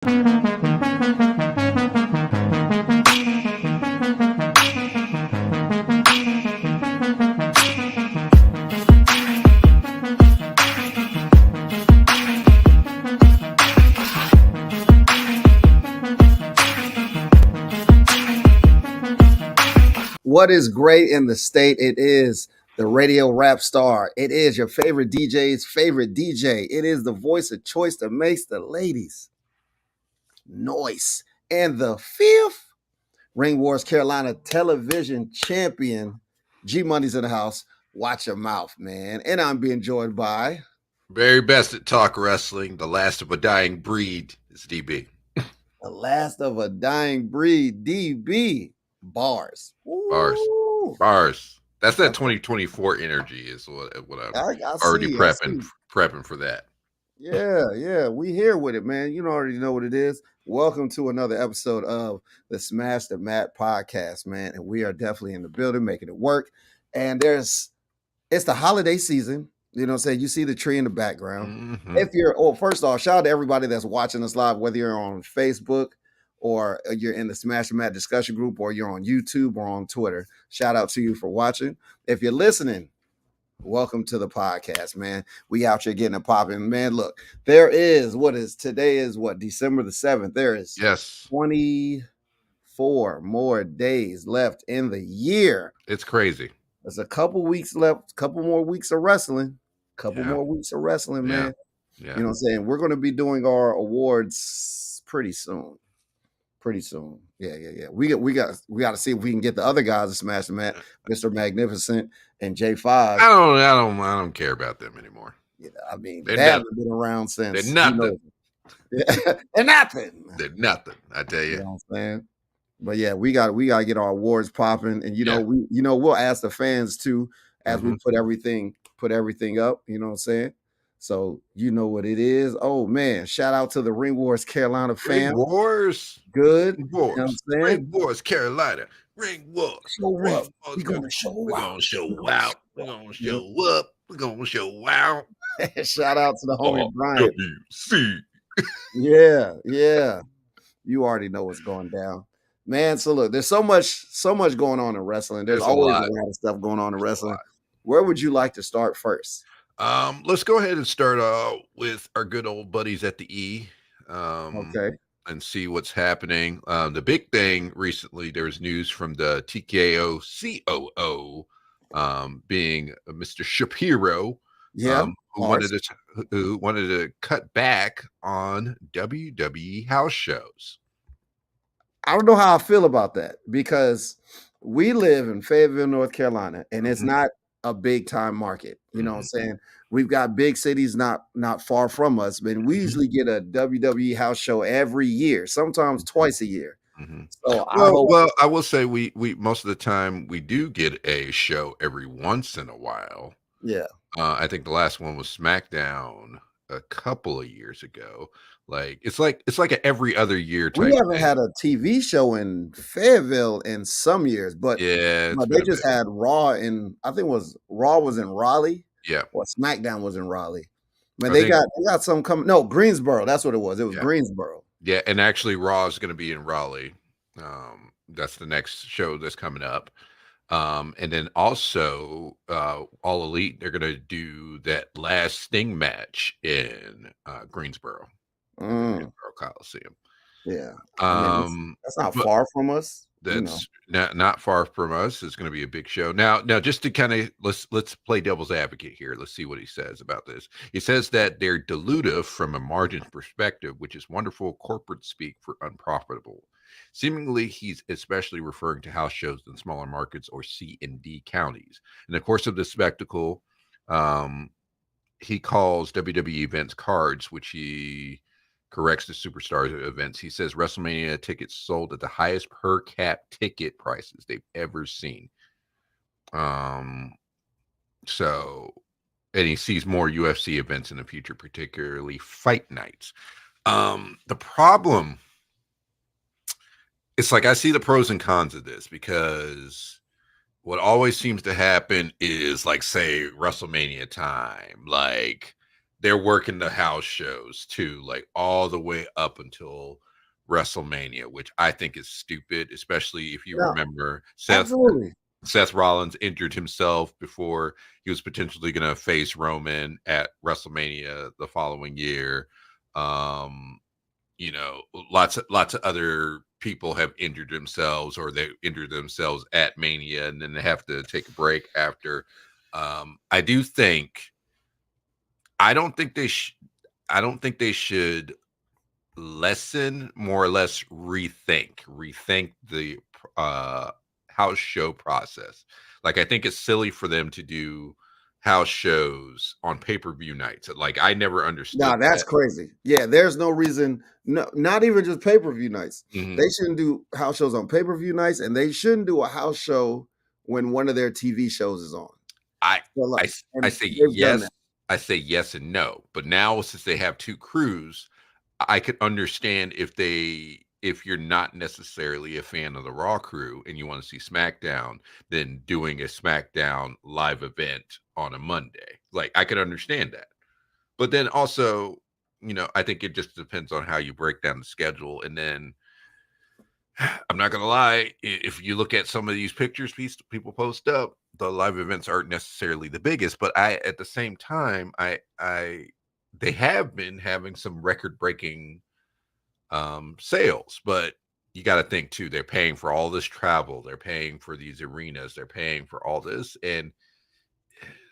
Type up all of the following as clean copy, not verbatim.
What is great in the state? It is the radio rap star. It is your favorite DJ's favorite DJ. It is the voice of choice that makes the ladies noise. And the fifth Ring Wars Carolina television champion, G Money's in the house. Watch your mouth, man. And I'm being joined by very best at talk wrestling, the last of a dying breed is DB. The last of a dying breed, DB. Bars. Ooh. Bars. That's that 2024 energy is what I'm already prepping for that. Yeah. We here with it, man. You already know what it is. Welcome to another episode of the Smash the Mat podcast, man. And we are definitely in the building, making it work. And it's the holiday season. You know what I'm saying? You see the tree in the background. Mm-hmm. First off, shout out to everybody that's watching us live, whether you're on Facebook or you're in the Smash the Mat discussion group, or you're on YouTube or on Twitter. Shout out to you for watching. If you're listening, welcome to the podcast, man. We out here getting it popping. Man, look, today is December the 7th. There is 24 more days left in the year. It's crazy. There's a couple weeks left, couple more weeks of wrestling. More weeks of wrestling, man. Yeah. You know what I'm saying? We're going to be doing our awards pretty soon. Yeah. We got to see if we can get the other guys to Smash the Mat, Mr. Magnificent and J5. I don't care about them anymore. Yeah, I mean, they haven't been around since. They're nothing. They're nothing. They're nothing. I tell you. You know what I'm saying? But yeah, we got to get our awards popping, and we'll ask the fans too as we put everything up. You know what I'm saying? So you know what it is. Oh man, shout out to the Ring Wars Carolina fam. Ring Wars. Good. Ring Wars. You know what I'm saying? Ring Wars Carolina. Ring Wars. Show up. We're going to show out. We're going to show up. We're going to show out. Shout out to the homie Brian. WC. Yeah. You already know what's going down. Man, so look, there's so much going on in wrestling. There's always a lot of stuff going on in wrestling. Where would you like to start first? Let's go ahead and start with our good old buddies at the E. Okay. And see what's happening. The big thing recently, there was news from the TKO COO, being Mr. Shapiro, who wanted to cut back on WWE house shows. I don't know how I feel about that, because we live in Fayetteville, North Carolina, and it's not a big time market. You know what I'm saying? We've got big cities not far from us, but we usually get a WWE house show every year, sometimes twice a year. So I will say we most of the time we do get a show every once in a while. Yeah. I think the last one was SmackDown a couple of years ago. It's like an every other year type. We haven't had a TV show in Fayetteville in some years, but they just had Raw Raw was in Raleigh. Yeah. Or SmackDown was in Raleigh. Man, they got some coming. No, Greensboro. That's what it was. It was Greensboro. Yeah, and actually Raw is going to be in Raleigh. That's the next show that's coming up. And then also All Elite, they're going to do that last Sting match in Greensboro. Greensboro Coliseum. Yeah. That's not far from us. That's not far from us. It's going to be a big show. Now, just to kind of let's play devil's advocate here. Let's see what he says about this. He says that they're dilutive from a margin perspective, which is wonderful corporate speak for unprofitable. Seemingly, he's especially referring to house shows in smaller markets or C and D counties. In the course of this spectacle, he calls WWE events cards, which he corrects the superstars events. He says WrestleMania tickets sold at the highest per cap ticket prices they've ever seen. And he sees more UFC events in the future, particularly fight nights. The problem, it's like I see the pros and cons of this, because what always seems to happen is, like, say WrestleMania time, like they're working the house shows too, like all the way up until WrestleMania, which I think is stupid, especially if you Yeah, remember absolutely. Seth Rollins injured himself before he was potentially going to face Roman at WrestleMania the following year. Um, you know, lots of other people have injured themselves, or they injured themselves at Mania, and then they have to take a break after. I do think I don't think they should. I don't think they should lessen, more or less rethink the uh house show process. Like, I think it's silly for them to do house shows on pay-per-view nights. Like, I never understood Nah, that's that. crazy. Yeah, there's no reason. No, not even just pay per view nights. Mhm. They shouldn't do house shows on pay per view nights, and they shouldn't do a house show when one of their TV shows is on. I So, like, I and say they've done yes. that. I say yes and no. But now, since they have two crews, I could understand if you're not necessarily a fan of the Raw crew and you want to see SmackDown, then doing a SmackDown live event on a Monday. Like, I could understand that. But then also, I think it just depends on how you break down the schedule. And then I'm not gonna lie, if you look at some of these pictures people post up, the live events aren't necessarily the biggest, but at the same time, I they have been having some record breaking sales. But you got to think too, they're paying for all this travel, they're paying for these arenas, they're paying for all this, and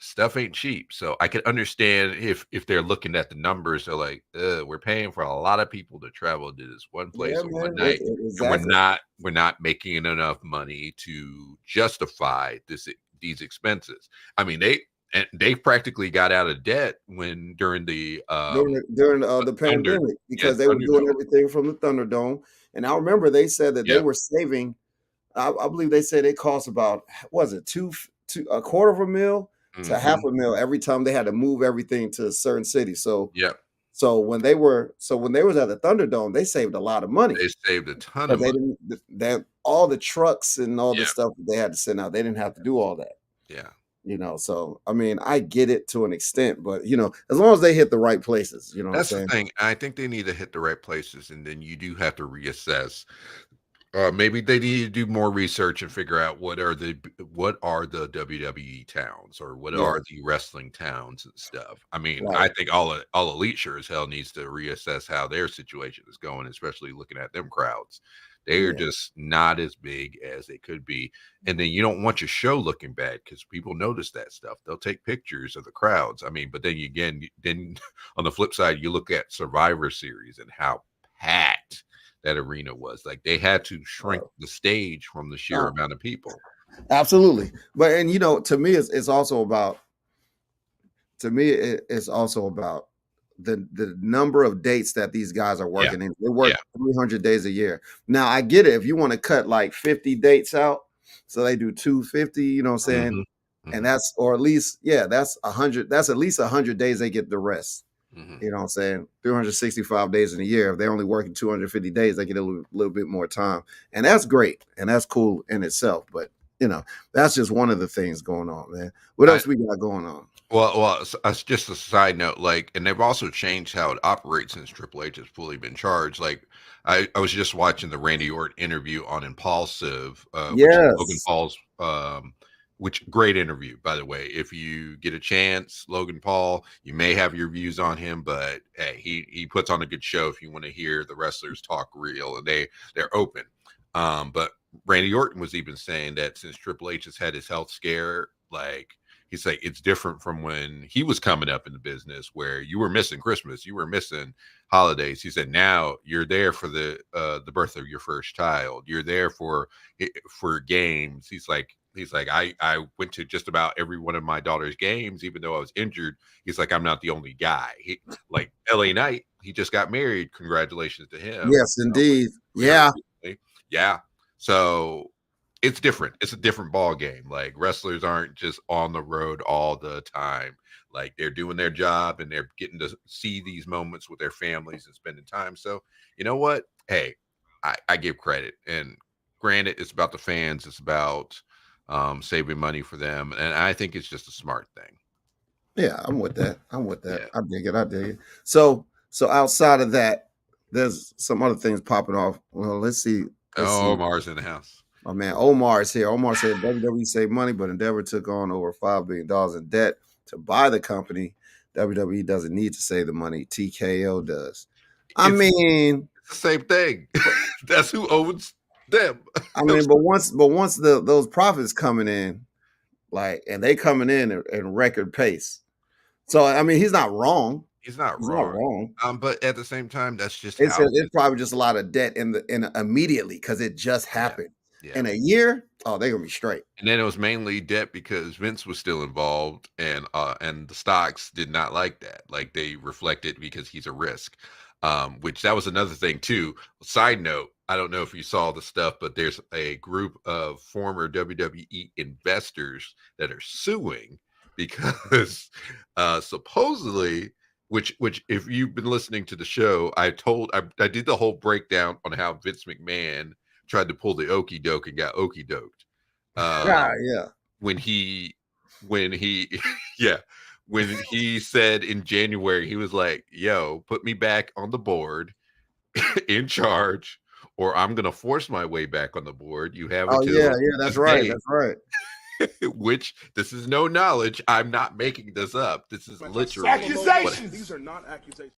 stuff ain't cheap. So I can understand if they're looking at the numbers, they're like, we're paying for a lot of people to travel to this one place Yeah, on one man. night, and we're Exactly. not making enough money to justify these expenses. I mean, they practically got out of debt when during the During the Thunder, pandemic, yeah, because they were doing Thunderdome. everything from the Thunderdome. And I remember they said that they Yep. were saving. I believe they said it cost about, was it two a quarter of a mil to half Hmm. a mil every time they had to move everything to a certain city. So Yep. when they was at the Thunderdome, they saved a lot of money They saved a ton of because they money. didn't that all the trucks and all the Yeah. stuff that they had to send out. They didn't have to do all that. Yeah. So I mean, I get it to an extent, but as long as they hit the right places, you know what I'm That's the saying? thing. I think they need to hit the right places, and then you do have to reassess. Maybe they need to do more research and figure out what are the WWE towns, or what Yeah, are the wrestling towns and stuff. I mean, right. I think all Elite sure as hell needs to reassess how their situation is going, especially looking at them crowds. They are Yeah, just not as big as they could be, and then you don't want your show looking bad because people notice that stuff. They'll take pictures of the crowds. I mean, but then then on the flip side, you look at Survivor Series and how packed that arena was. Like, they had to shrink uh, the stage from the sheer uh, amount of people. absolutely. But and to me, it's also about it's also about the number of dates that these guys are Yeah, working in. They yeah. work 300 days a year. Now I get it if you want to cut like 50 dates out, so they do 250. You know what I'm saying? Mhm, And mhm, that's, or at least, yeah, that's 100. That's at least 100 days they get the rest. mhm. You know what I'm saying? 365 days in a year. If they're only working 250 days, they get a little bit more time. And that's great. And that's cool in itself. But, that's just one of the things going on, man. What I else we got going on? just a side note, like, and they've also changed how it operates since Triple H has fully been charged. Like, I was just watching the Randy Orton interview on Impulsive, which is Logan Yes. Paul's, which great interview, by the way. If you get a chance, Logan Paul, you may have your views on him, but hey, he puts on a good show if you want to hear the wrestlers talk real, and they're open. But Randy Orton was even saying that since Triple H has had his health scare, like, he's like, it's different from when he was coming up in the business, where you were missing Christmas, you were missing holidays. He said now you're there for the birth of your first child. You're there for games. He's like, I went to just about every one of my daughter's games, even though I was injured. He's like, I'm not the only guy. Like LA Knight, he just got married. Congratulations to him. Yes, indeed. Here Yeah. recently. Yeah. So it's different. It's a different ball game. Like, wrestlers aren't just on the road all the time. Like, they're doing their job and they're getting to see these moments with their families and spending time. So, you know what? Hey, I give credit. And granted, it's about the fans. It's about saving money for them. And I think it's just a smart thing. Yeah, I'm with that. I'm with that. Yeah. I dig it. I dig it. So outside of that, there's some other things popping off. Well, let's see. Let's Oh, see. Mars in the house. My man Omar is here. Omar said WWE saved money, but Endeavor took on over $5 billion in debt to buy the company. WWE doesn't need to save the money. TKO does. I It's mean, the same thing. That's who owns them. but once those profits coming in, like, and they coming in record pace. So I mean, he's not wrong. He's not He's not wrong. wrong. But at the same time, that's just It's how it it's is. probably just a lot of debt in immediately because it just Yeah. happened. Yeah. In a year, oh, they're gonna be straight. And then it was mainly debt because Vince was still involved, and the stocks did not like that. Like they reflected because he's a risk. Which that was another thing too. Side note, I don't know if you saw the stuff, but there's a group of former WWE investors that are suing because supposedly, which if you've been listening to the show, I did the whole breakdown on how Vince McMahon tried to pull the okey doke and got okey doked. Yeah, yeah. When he yeah, when he said in January, he was like, yo, put me back on the board in charge, or I'm gonna force my way back on the board. You have Oh yeah, until yeah. That's this right. date, That's right. which this is no knowledge. I'm not making this up. This is literally accusations. These are not accusations.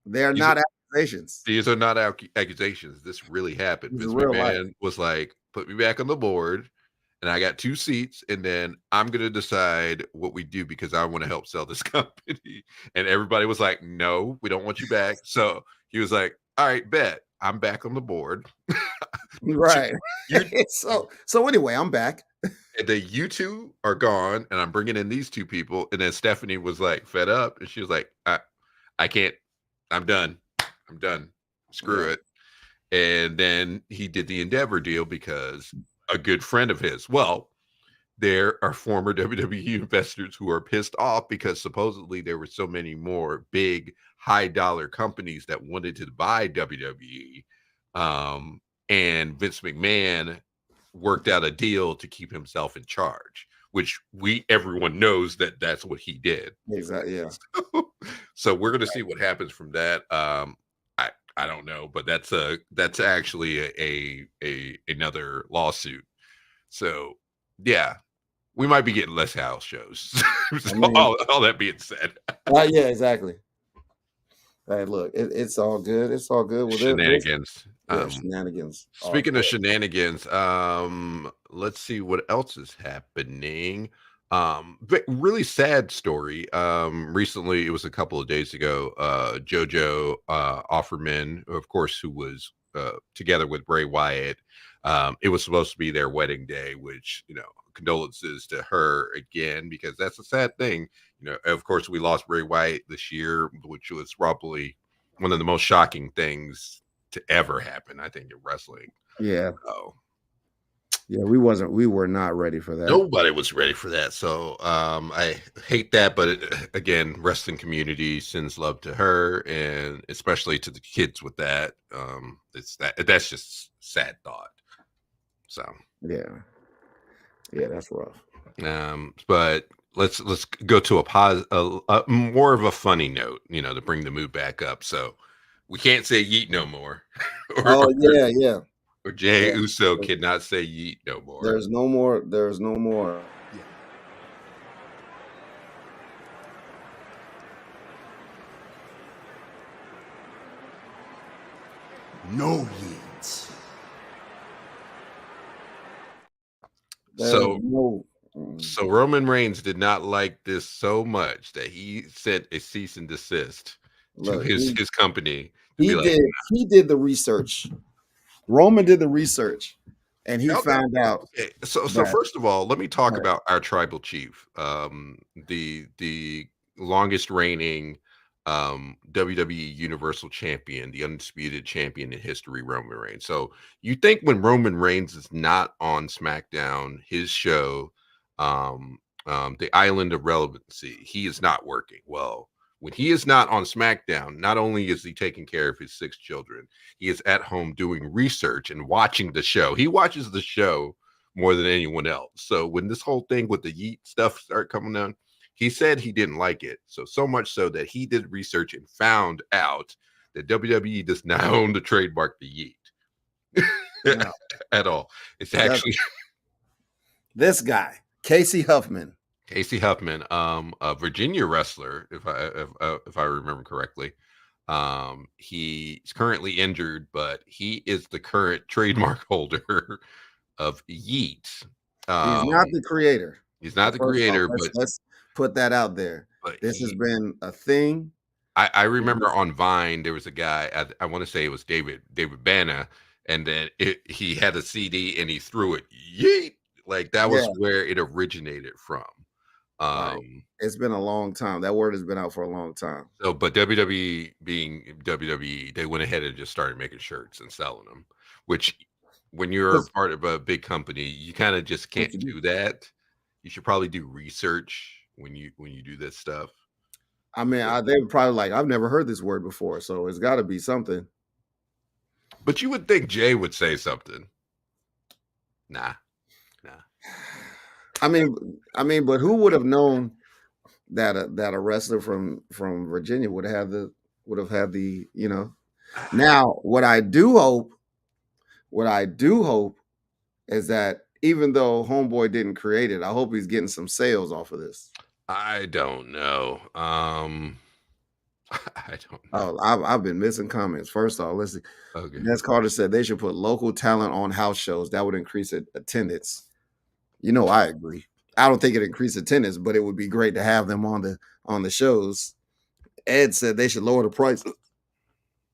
They are These not accusations. these are not accusations. This really happened. These are Vince real life. McMahon was like, put me back on the board, and I got 2 seats, and then I'm gonna decide what we do because I want to help sell this company. And everybody was like, no, we don't want you back. So he was like, all right, bet. I'm back on the board. Right. You So anyway, I'm back. and then you two are gone, and I'm bringing in these 2 people. And then Stephanie was like fed up, and she was like, I can't. I'm done. I'm done. Screw Yeah. it. And then he did the Endeavor deal because a good friend of his. Well, there are former WWE investors who are pissed off because supposedly there were so many more big high dollar companies that wanted to buy WWE. And Vince McMahon worked out a deal to keep himself in charge, which everyone knows that that's what he did. Exactly. Yeah. So we're going to see what happens from that. I don't know, but that's actually a another lawsuit. So yeah, we might be getting less house shows. I mean, all that being said, yeah, exactly. Hey, look, it's all good. It's all good. Well, shenanigans. shenanigans. Speaking of shenanigans, let's see what else is happening. But really sad story. Recently, it was a couple of days ago. JoJo Offerman, of course, who was together with Bray Wyatt. It was supposed to be their wedding day, which condolences to her again because that's a sad thing. Of course, we lost Bray Wyatt this year, which was probably one of the most shocking things to ever happen, I think, in wrestling. Yeah. Oh, yeah, we were not ready for that. Nobody was ready for that. So I hate that, but again, wrestling community sends love to her, and especially to the kids with that. That's just sad thought. So yeah, that's rough. But let's go to a more of a funny note, to bring the mood back up. So we can't say yeet no more. Yeah. Or Jay Uso cannot say yeet no more. There's no more. There's no more. Yeah. No yeets. So Roman Reigns did not like this so much that he sent a cease and desist to his company. He did the research. Roman did the research, and he found out. Okay. So first of all, let me talk about our tribal chief, the longest reigning WWE Universal Champion, the undisputed champion in history, Roman Reigns. So you think when Roman Reigns is not on SmackDown, his show, the Island of Relevancy, he is not working. Well, when he is not on SmackDown, not only is he taking care of his 6 children, he is at home doing research and watching the show. He watches the show more than anyone else. So when this whole thing with the yeet stuff started coming down, He said he didn't like it. So much so that he did research and found out that WWE does not own the trademark the Yeet No, at all. It's that's actually this guy, Casey Huffman. Casey Huffman, a Virginia wrestler, if I remember correctly. He's currently injured, but he is the current trademark holder of Yeet. He's not the creator. He's not the First off, creator, let's put that out there. but This has been a thing. I remember on Vine there was a guy, I want to say it was David Banner, and then he had a CD and he threw it yeet, like that was where it originated from. Right. It's been a long time. That word has been out for a long time. So, but WWE being WWE, they went ahead and just started making shirts and selling them. Which, when you're a part of a big company, you kind of just can't do that. You should probably do research when you do this stuff. I mean, they were probably like, I've never heard this word before, so it's got to be something. But you would think Jay would say something. Nah. I mean, but who would have known that a wrestler from Virginia would have had the Now, what I do hope is that even though Homeboy didn't create it, I hope he's getting some sales off of this. I don't know. I don't know. Oh, I've been missing comments. First off, let's see. Okay. Des Carter said they should put local talent on house shows. That would increase attendance. I agree. I don't think it increase attendance, but it would be great to have them on the shows. Ed said they should lower the price.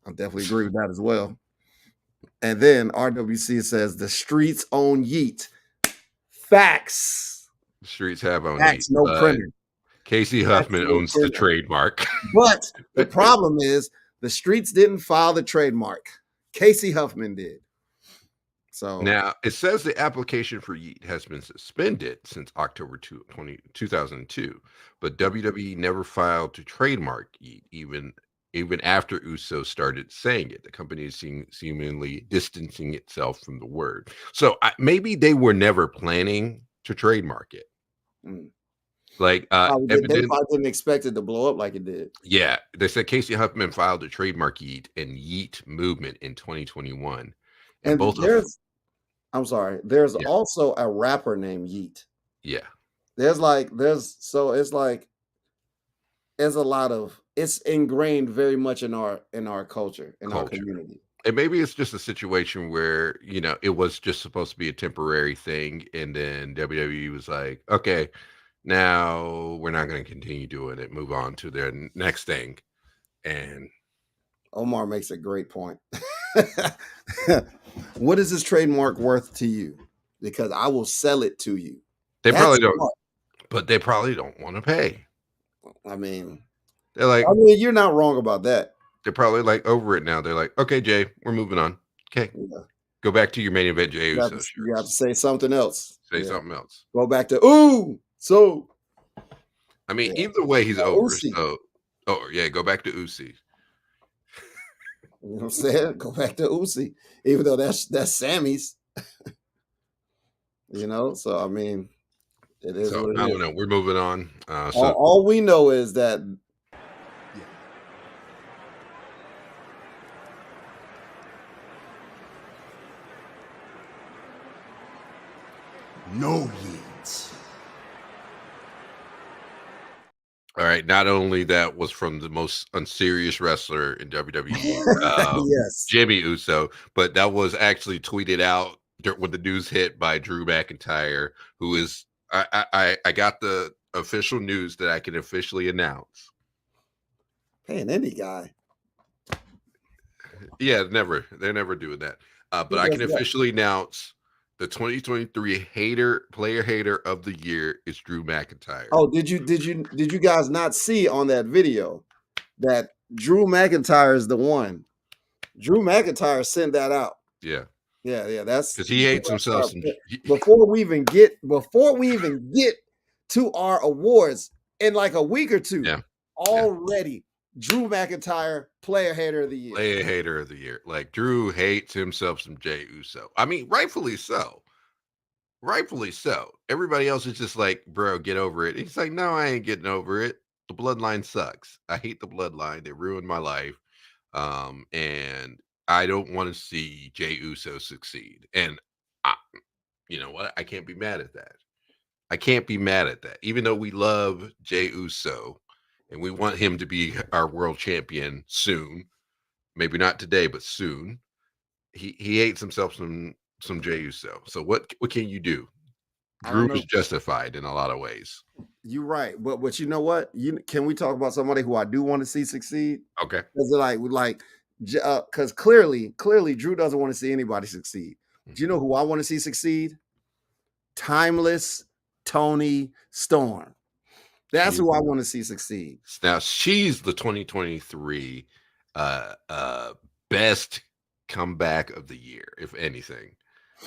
I definitely agree with that as well. And then RWC says the streets own Yeet. Facts. The streets have owned Facts, Yeet. no printer. Casey Huffman owns the trademark. But the problem is the streets didn't file the trademark. Casey Huffman did. So now it says the application for Yeet has been suspended since October 2002, but WWE never filed to trademark Yeet, even after Uso started saying it. The company is seemingly distancing itself from the word. So maybe they were never planning to trademark it. Like they probably didn't expect it to blow up like it did. Yeah, they said Casey Huffman filed a trademark Yeet and Yeet movement in 2021. And both there's also a rapper named Yeet. Yeah. It's ingrained very much in our culture, our community. And maybe it's just a situation where, it was just supposed to be a temporary thing. And then WWE was like, okay, now we're not going to continue doing it. Move on to their next thing. And Omar makes a great point. What is this trademark worth to you? Because I will sell it to you. They probably don't, but they probably don't want to pay. I mean, they're like, you're not wrong about that. They're probably like over it now. They're like, okay, Jay, we're moving on. Okay. Yeah. Go back to your main event, Jay. You have to say something else. Say something else. Go back to, ooh. So, I mean, either way, he's over. Uzi. So, go back to Uzi. You know what I'm saying? Go back to Uzi, even though that's Sammy's. So I mean, it is. So, I don't know. We're moving on. All we know is that. No Yeats. All right. Not only that was from the most unserious wrestler in WWE, yes, Jimmy Uso, but that was actually tweeted out when the news hit by Drew McIntyre, who is I got the official news that I can officially announce. Paying any guy. Yeah, they're never doing that. But I can officially announce the 2023 player hater of the year is Drew McIntyre. Oh, did you guys not see on that video that Drew McIntyre is the one? Drew McIntyre sent that out. Yeah. Yeah. That's because he hates himself. Before we even get to our awards in like a week or two, already Drew McIntyre, player hater of the year. Player hater of the year. Like Drew hates himself some Jey Uso. I mean, rightfully so. rightfully so. Everybody else is just like, bro, get over it. He's like, no, I ain't getting over it. The bloodline sucks. I hate the bloodline. They ruined my life. And I don't want to see Jey Uso succeed. And I, you know what? I can't be mad at that. I can't be mad at that. Even though we love Jey Uso and we want him to be our world champion soon, maybe not today, but soon. He hates himself some Jey Uso. So what can you do? I don't Drew know. is justified in a lot of ways. You're right, but you know what? Can we talk about somebody who I do want to see succeed? Okay. Because because clearly Drew doesn't want to see anybody succeed. Do you know who I want to see succeed? Timeless Tony Storm. That's who I want to see succeed. Now she's the 2023 best comeback of the year, if anything.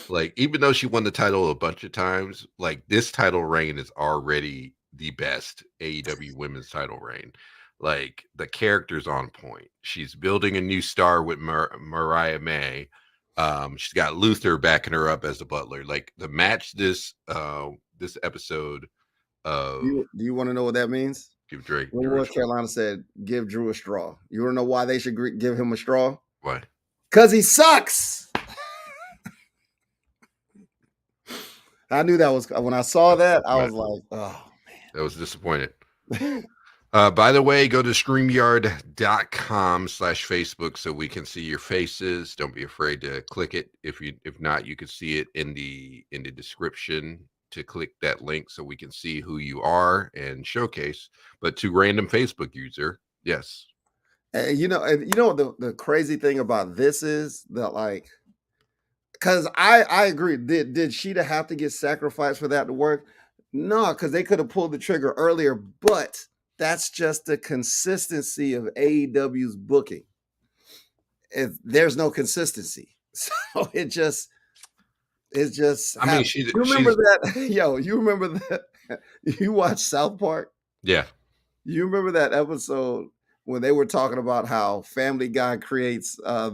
Like, even though she won the title a bunch of times, like this title reign is already the best AEW women's title reign. Like, the character's on point. She's building a new star with Mariah May. She's got Luther backing her up as the butler. Like, the match this episode of Do you want to know what that means? Give Drake When Drew a North straw. Carolina said, "Give Drew a straw." You want to know why they should give him a straw? Why? Because he sucks. I knew that was when I saw that. I was like, "Oh That was disappointed. man." By the way, go to streamyard.com/Facebook so we can see your faces. Don't be afraid to click it. If not, you can see it in the description to click that link so we can see who you are and showcase. But to random Facebook user, yes. And you know the crazy thing about this is that, like, because I agree. Did Sheeta have to get sacrificed for that to work? No, because they could have pulled the trigger earlier. But that's just the consistency of AEW's booking. There's no consistency, so it's just. I mean, You remember that? Yo, you remember that? You watch South Park? yeah. You remember that episode when they were talking about how Family Guy creates how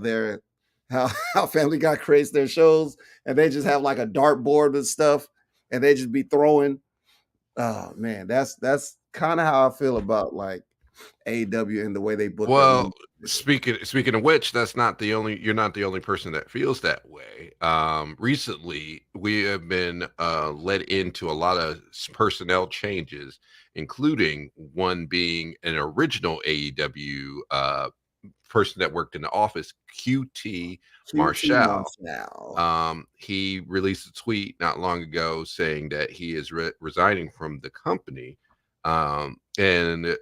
Family Guy creates their shows, and they just have like a dartboard and stuff, and they just be throwing. Oh man, that's kind of how I feel about like AEW and the way they book their Well, movies. speaking of which, you're not the only person that feels that way. Recently we have been led into a lot of personnel changes, including one being an original AEW person that worked in the office, QT Marshall. He released a tweet not long ago saying that he is resigning from the company. And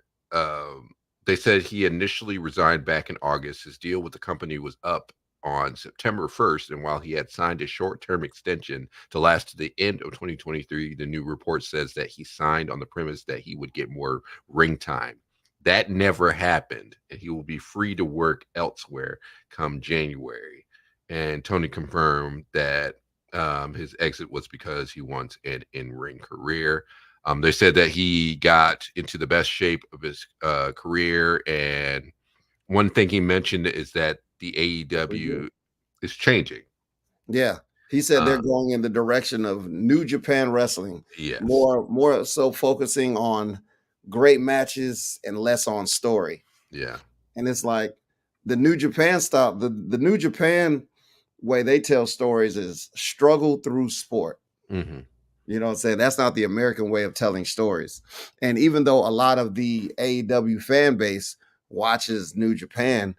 they said he initially resigned back in August. His deal with the company was up on September 1st. And while he had signed a short-term extension to last to the end of 2023, the new report says that he signed on the premise that he would get more ring time. That never happened, and he will be free to work elsewhere come January. And Tony confirmed that his exit was because he wants an in-ring career. They said that he got into the best shape of his career, and one thing he mentioned is that the AEW is changing. Yeah, he said they're going in the direction of New Japan Wrestling. Yes. More so focusing on great matches and less on story. Yeah. And it's like the New Japan style, the New Japan way they tell stories is struggle through sport. Mm-hmm. You know what I'm saying? That's not the American way of telling stories. And even though a lot of the AEW fan base watches New Japan,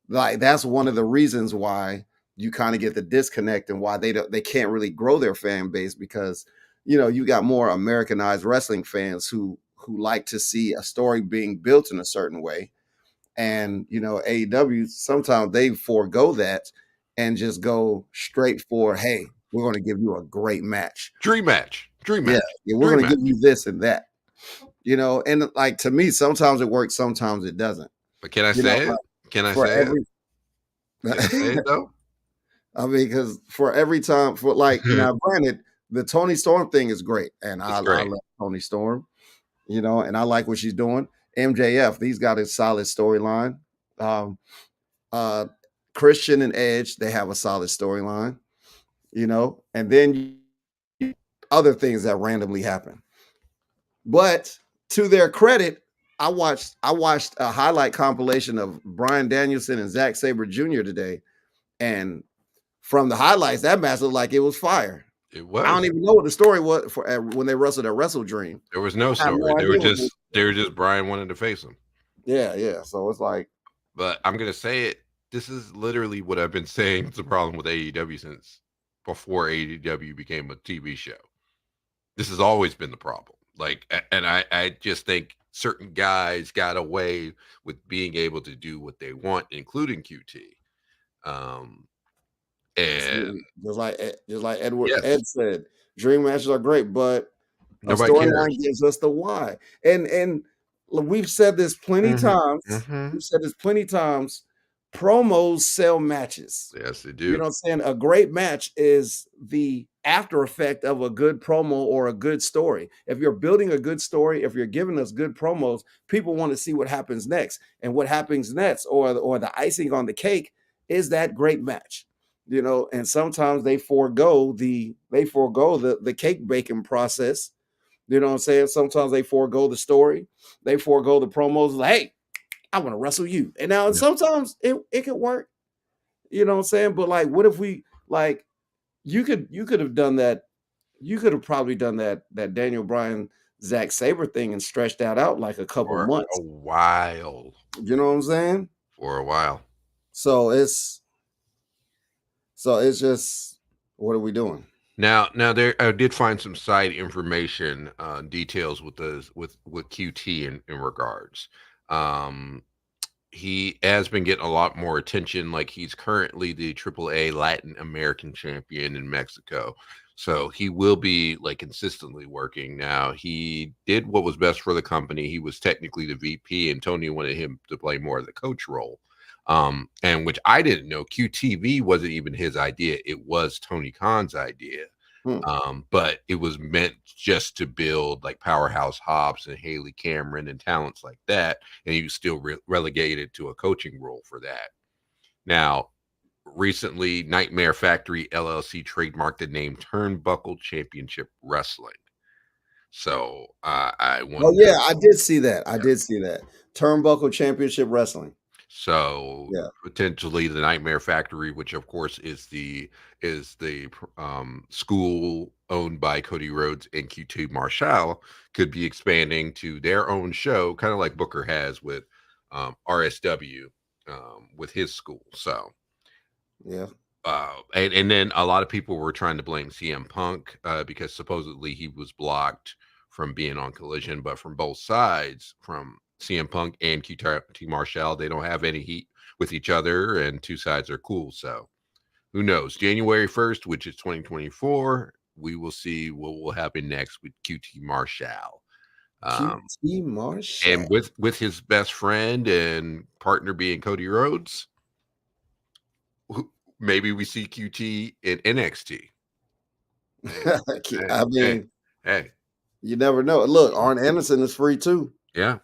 like that's one of the reasons why you kind of get the disconnect and why they can't really grow their fan base, because you got more Americanized wrestling fans who like to see a story being built in a certain way. And AEW, sometimes they forego that and just go straight for, hey, we're going to give you a great match. Dream match. Yeah, we're going to give you this and that. And like, to me, sometimes it works, sometimes it doesn't. But can I say it? Can I say it? Can I say it though? I mean, because for every time, for like, now granted, the Tony Storm thing is great, and I love Tony Storm, and I like what she's doing. MJF, these got a solid storyline. Christian and Edge, they have a solid storyline, and then other things that randomly happen. But to their credit, I watched a highlight compilation of Bryan Danielson and Zack Sabre Jr. today, and from the highlights, that match looked like it was fire. It I don't was. even know what the story was for when they wrestled at Wrestle Dream. There was no I have story. no idea what They were just Brian wanted to face him. Yeah. So it's like, But I'm gonna say it. This is literally what I've been saying. It's a problem with AEW since before AEW became a TV show. This has always been the problem. Like, and I just think certain guys got away with being able to do what they want, including QT. And just like Edward yes, Ed said, dream matches are great, but a nobody storyline cares. gives us the why. And we've said this plenty times. We've said this plenty times. Promos sell matches. Yes, they You know do. what I'm saying? A great match is the after effect of a good promo or a good story. If you're building a good story, if you're giving us good promos, people want to see what happens next. And what happens next, or the icing on the cake, is that great match. You know, and sometimes they forego the cake baking process. You know what I'm saying? Sometimes they forego the story, they forego the promos. Like, hey, I want to wrestle you. And now Yeah. sometimes it could work. You know what I'm saying? But like, what if we like you could have done that. You could have probably done that Daniel Bryan Zack Sabre thing and stretched that out like a couple For months. a while. You know what I'm saying? For a while. So it's just, what are we doing? Now there I did find some side information, details with QT in regards. He has been getting a lot more attention. Like, he's currently the AAA Latin American champion in Mexico. So he will be like consistently working. Now, he did what was best for the company. He was technically the VP, and Tony wanted him to play more of the coach role. And which I didn't know, QTV wasn't even his idea. It was Tony Khan's idea. But it was meant just to build like Powerhouse Hobbs and Haley Cameron and talents like that. And he was still relegated to a coaching role for that. Now, recently, Nightmare Factory LLC trademarked the name Turnbuckle Championship Wrestling. So I wonder. Oh yeah, I did see that. I did see that. Turnbuckle Championship Wrestling. So Yeah. potentially the Nightmare Factory, which of course is the school owned by Cody Rhodes and QT Marshall, could be expanding to their own show, kind of like Booker has with RSW with his school. So Yeah. And then a lot of people were trying to blame CM Punk because supposedly he was blocked from being on Collision, but from both sides, from CM Punk and QT Marshall, they don't have any heat with each other, and two sides are cool. So who knows? January 1st, which is 2024, we will see what will happen next with QT Marshall. QT Marshall. And with his best friend and partner being Cody Rhodes, maybe we see QT in NXT. I mean, hey, you never know. Look, Arn Anderson is free too. Yeah.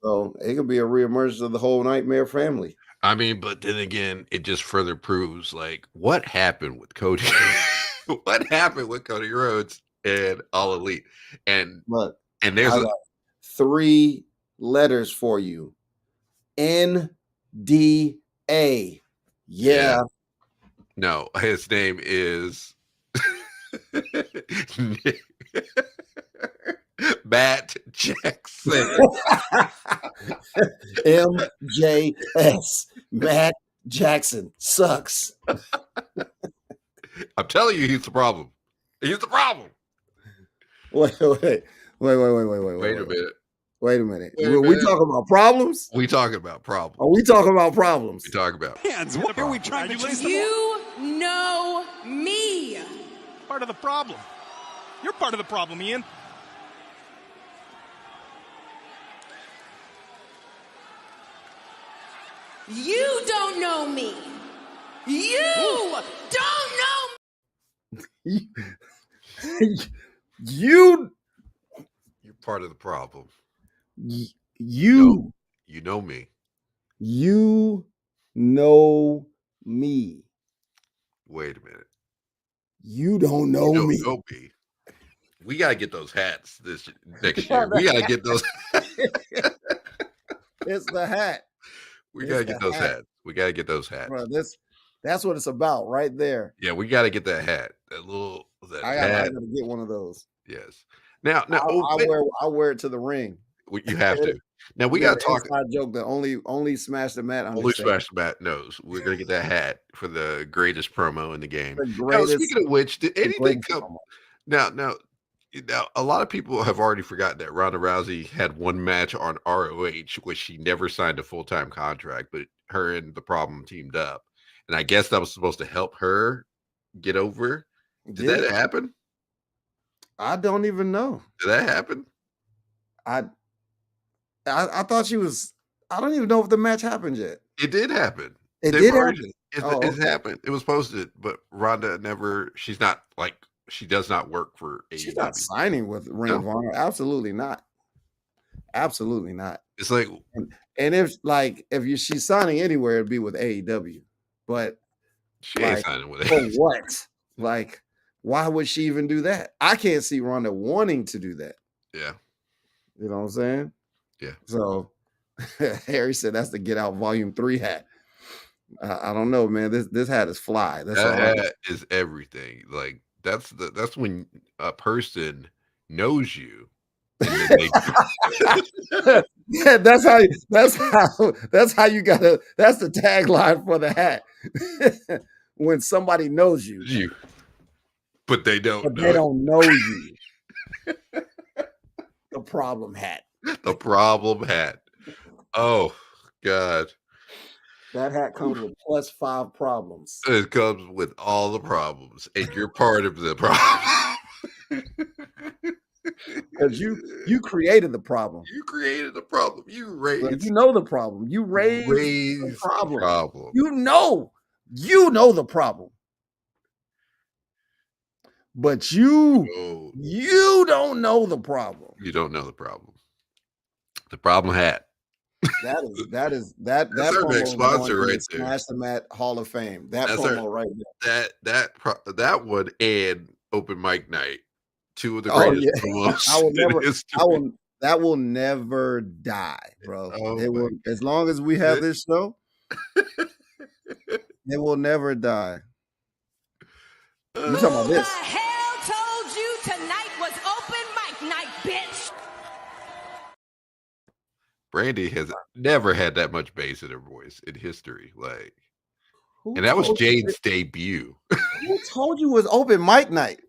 So it could be a reemergence of the whole Nightmare family. I mean, but then again, it just further proves like what happened with Cody. What happened with Cody Rhodes and All Elite? And Look, there's I got 3 letters for you. NDA. Yeah. No, his name is Matt Jackson. MJS. Matt Jackson sucks. I'm telling you, he's the problem. He's the problem. Wait a minute. Wait a minute. We talking about problems? We talking about problems. Are we talking about problems? We talking about Hands. What are we trying to chase? You know me. Part of the problem. You're part of the problem, Ian. You don't know me. You don't know me. You're part of the problem. You know me. You know me. Wait a minute. You don't know me. Know me. We gotta get those hats this next year. We gotta get those. It's the hat. We It's gotta the get those hat. hats. We gotta get those hats. Bro, that's what it's about right there. Yeah, we gotta get that hat. That I hat. gotta get one of those. Yes. Now, I'll wear it to the ring. you have to. Now we Yeah, gotta talk. inside joke that only Smash the Mat Only understand. Smash the Mat knows. We're gonna get that hat for the greatest promo in the game. The Now, greatest. speaking of which, did anything greatest come? promo. Now, a lot of people have already forgotten that Ronda Rousey had one match on ROH, which she never signed a full-time contract, but her and the Problem teamed up, and I guess that was supposed to help her get over. Did that happen? I don't even know. Did that happen? I thought she was. I don't even know if the match happened yet. It did happen. It did happen. It happened. It was posted, but Ronda never. She's not like. She does not work for AEW. She's not signing with Ring of Honor. Absolutely not. Absolutely not. It's like, and if she's signing anywhere, it'd be with AEW. But she ain't signing with for what? Like, why would she even do that? I can't see Ronda wanting to do that. Yeah. You know what I'm saying? Yeah. So Harry said that's the Get Out Volume 3 hat. I don't know, man. This hat is fly. That hat is everything. Like that's when a person knows you. And then yeah, that's how you gotta. That's the tagline for the hat. When somebody knows you, but they don't. They don't know you. The problem hat. The problem hat. Oh God. That hat comes with +5 problems. It comes with all the problems, and you're part of the problem. Because you created the problem. You created the problem. You raised. You know the problem. You raised the problem. You know the problem. But you don't know the problem. You don't know the problem. The problem hat. That our next sponsor right there. Smash the Mat Hall of Fame. That's promo right there. That one and Open Mic Night, two of the greatest promos. That will never die, bro. As long as we have this show, it will never die. You talking about this? Who the hell told you tonight was Open Mic Night, bitch? Brandy has never had that much bass in her voice in history. And that was Jade's debut. Who told you it was Open Mic Night?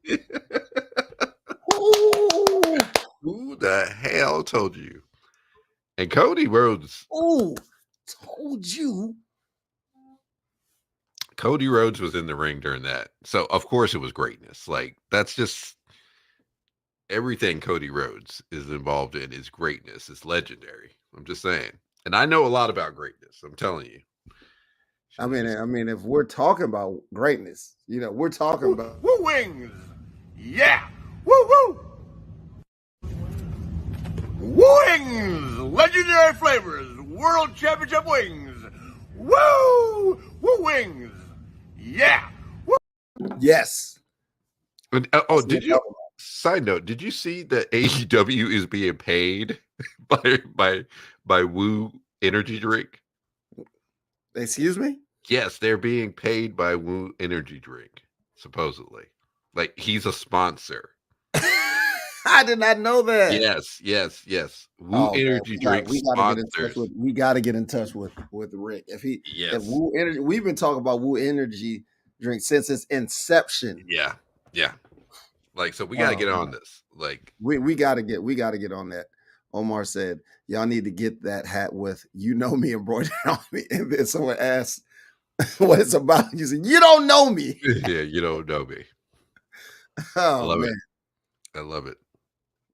Who the hell told you? And Cody Rhodes. Oh, told you. Cody Rhodes was in the ring during that. So, of course, it was greatness. That's just everything Cody Rhodes is involved in is greatness. It's legendary. I'm just saying. And I know a lot about greatness. I'm telling you. I mean, if we're talking about greatness, we're talking about woo wings. Yeah. Woo woo. Wings. Legendary flavors. World Championship wings. Woo. Woo wings. Yeah. Woo. Woo. Yes. And, did you? Side note: did you see that AEW is being paid by Woo Energy Drink? Excuse me? Yes, they're being paid by Woo Energy Drink, supposedly. He's a sponsor. I did not know that. Yes. Woo Energy Drink sponsors. We got to get in touch with Rick. If Woo Energy, we've been talking about Woo Energy Drink since its inception. Yeah. So we got to get on this. We got to get on that. Omar said, y'all need to get that hat with "You Know Me" embroidered on me. And then someone asked what it's about. You said, "You don't know me." Yeah, you don't know me. Oh, man. I love it.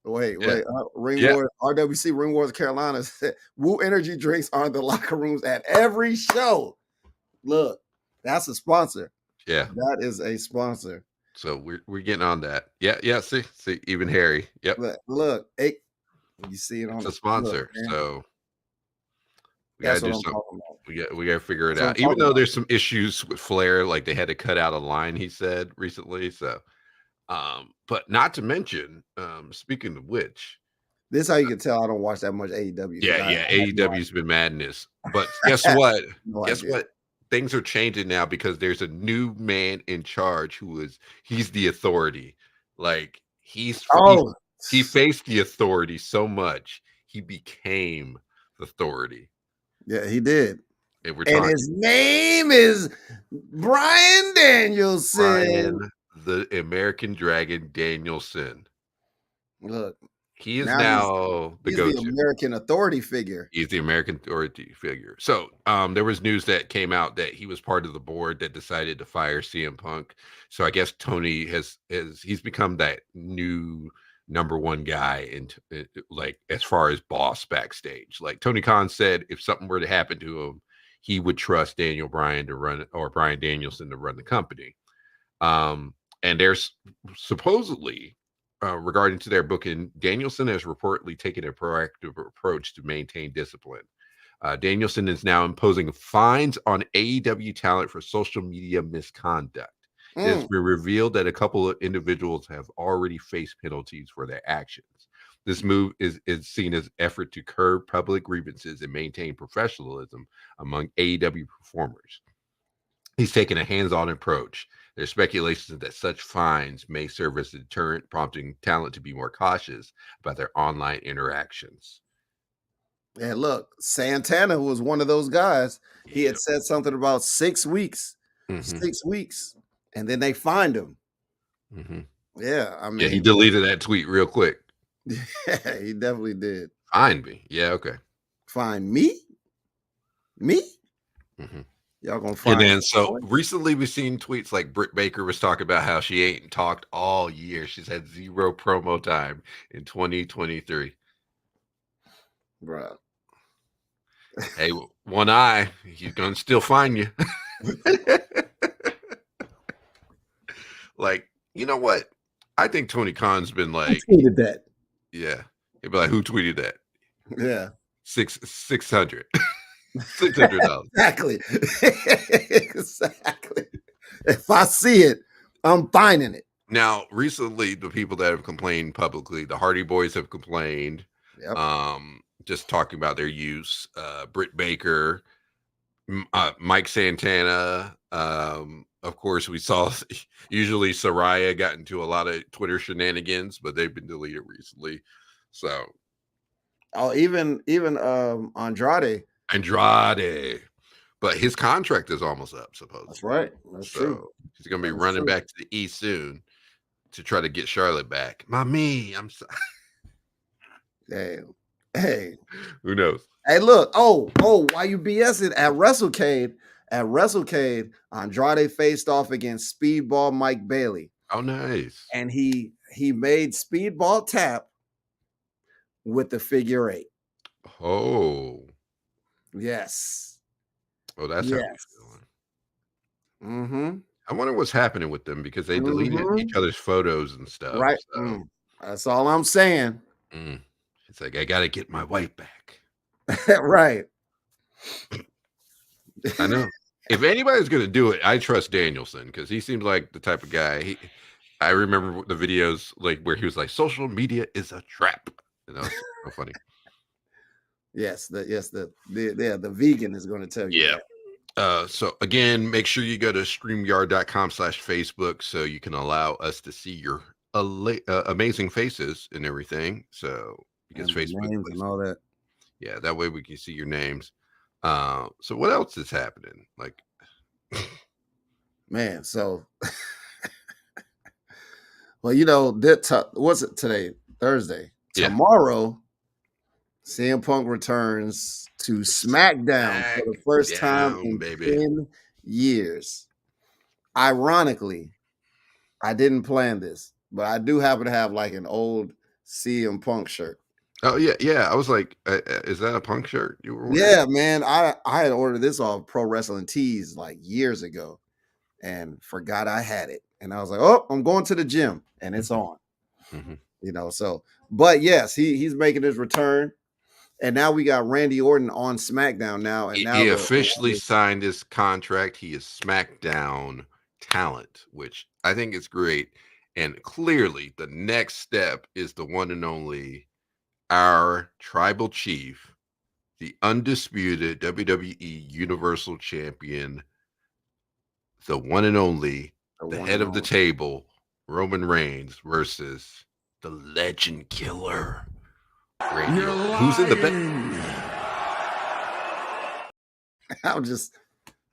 Wait. Wars, RWC Ring Wars Carolina said, Woo Energy drinks are in the locker rooms at every show. Look, that's a sponsor. Yeah. That is a sponsor. So we're getting on that. Yeah. See, even Harry. Yep. Look, you see it on the sponsor. So we gotta do something. We gotta figure it out. Even though there's some issues with Flair, they had to cut out a line he said recently. So But not to mention, speaking of which, This is how you can tell I don't watch that much AEW. yeah, I have no AEW's been madness. But guess what? no Guess idea. what? Things are changing now because there's a new man in charge he's the authority. Like Oh, he faced the authority so much he became the authority. yeah, he did. And we're And talking his name is Brian Danielson. Brian the American Dragon Danielson. Look, He is now now the he's go-to. the American authority figure. He's the American authority figure. So there was news that came out that he was part of the board that decided to fire CM Punk. So I guess Tony he's become that new number one guy like as far as boss backstage. Like Tony Khan said, if something were to happen to him, he would trust Daniel Bryan to run or Brian Danielson to run the company. And there's supposedly regarding to their booking, Danielson has reportedly taken a proactive approach to maintain discipline. Danielson is now imposing fines on AEW talent for social media misconduct. It has been revealed that a couple of individuals have already faced penalties for their actions. This move is seen as an effort to curb public grievances and maintain professionalism among AEW performers. He's taken a hands-on approach. There's speculation that such fines may serve as a deterrent, prompting talent to be more cautious about their online interactions. And look, Santana was one of those guys. He had said something about 6 weeks. 6 weeks. And then they fined him. Yeah, I mean, yeah, he deleted that tweet real quick. Yeah, he definitely did. Fine me. Yeah, okay. Fine me? Me? Y'all gonna find. And then so recently we've seen tweets like Britt Baker was talking about how she ain't talked all year. She's had 0 promo time in 2023. Bruh. Hey, one eye, he's gonna still find you. Like, you know what? I think Tony Khan's been like, who tweeted that? Yeah. He'd be like, who tweeted that? Yeah. 600. $600. Exactly. Exactly. If I see it, I'm finding it. Now, recently, the people that have complained publicly, the Hardy Boys have complained. Yep. Just talking about their use. Britt Baker, Mike Santana. Of course, we saw usually Saraya got into a lot of Twitter shenanigans, but they've been deleted recently. So, even Andrade. But his contract is almost up, supposedly. That's right. That's true. He's going to be running back to the East soon to try to get Charlotte back. I'm sorry. Hey. Who knows? Hey, look. Oh, why you BSing at WrestleCade? At WrestleCade, Andrade faced off against Speedball Mike Bailey. Oh, nice. And he made Speedball tap with the figure 8. Oh. Yes. Oh, that's how he's feeling. I wonder what's happening with them because they deleted each other's photos and stuff. Right. So. That's all I'm saying. It's like, I got to get my wife back. Right. I know. If anybody's going to do it, I trust Danielson because he seems like the type of guy. I remember the videos like where he was like, social media is a trap. You know, it's so funny. Yes, the vegan is going to tell you. Yeah. So again, make sure you go to StreamYard.com/Facebook so you can allow us to see your amazing faces and everything. So because Facebook names and all that. Yeah, that way we can see your names. So what else is happening? Like, man, so well, you know, what's it today? Thursday. Yeah. Tomorrow, CM Punk returns to SmackDown for the first time in 10 years. Ironically, I didn't plan this, but I do happen to have like an old CM Punk shirt. Oh yeah. I was like, is that a Punk shirt you were wearing? Yeah, man. I had ordered this off Pro Wrestling Tees like years ago, and forgot I had it. And I was like, oh, I'm going to the gym, and it's on. You know, so but yes, he's making his return, and now we got Randy Orton on SmackDown now, and now he officially signed his contract. He is SmackDown talent, which I think is great. And clearly, the next step is the one and only our tribal chief, the undisputed WWE Universal Champion, the one and only, the head of the table, Roman Reigns versus the Legend Killer, Randy Orton. Who's in the I just,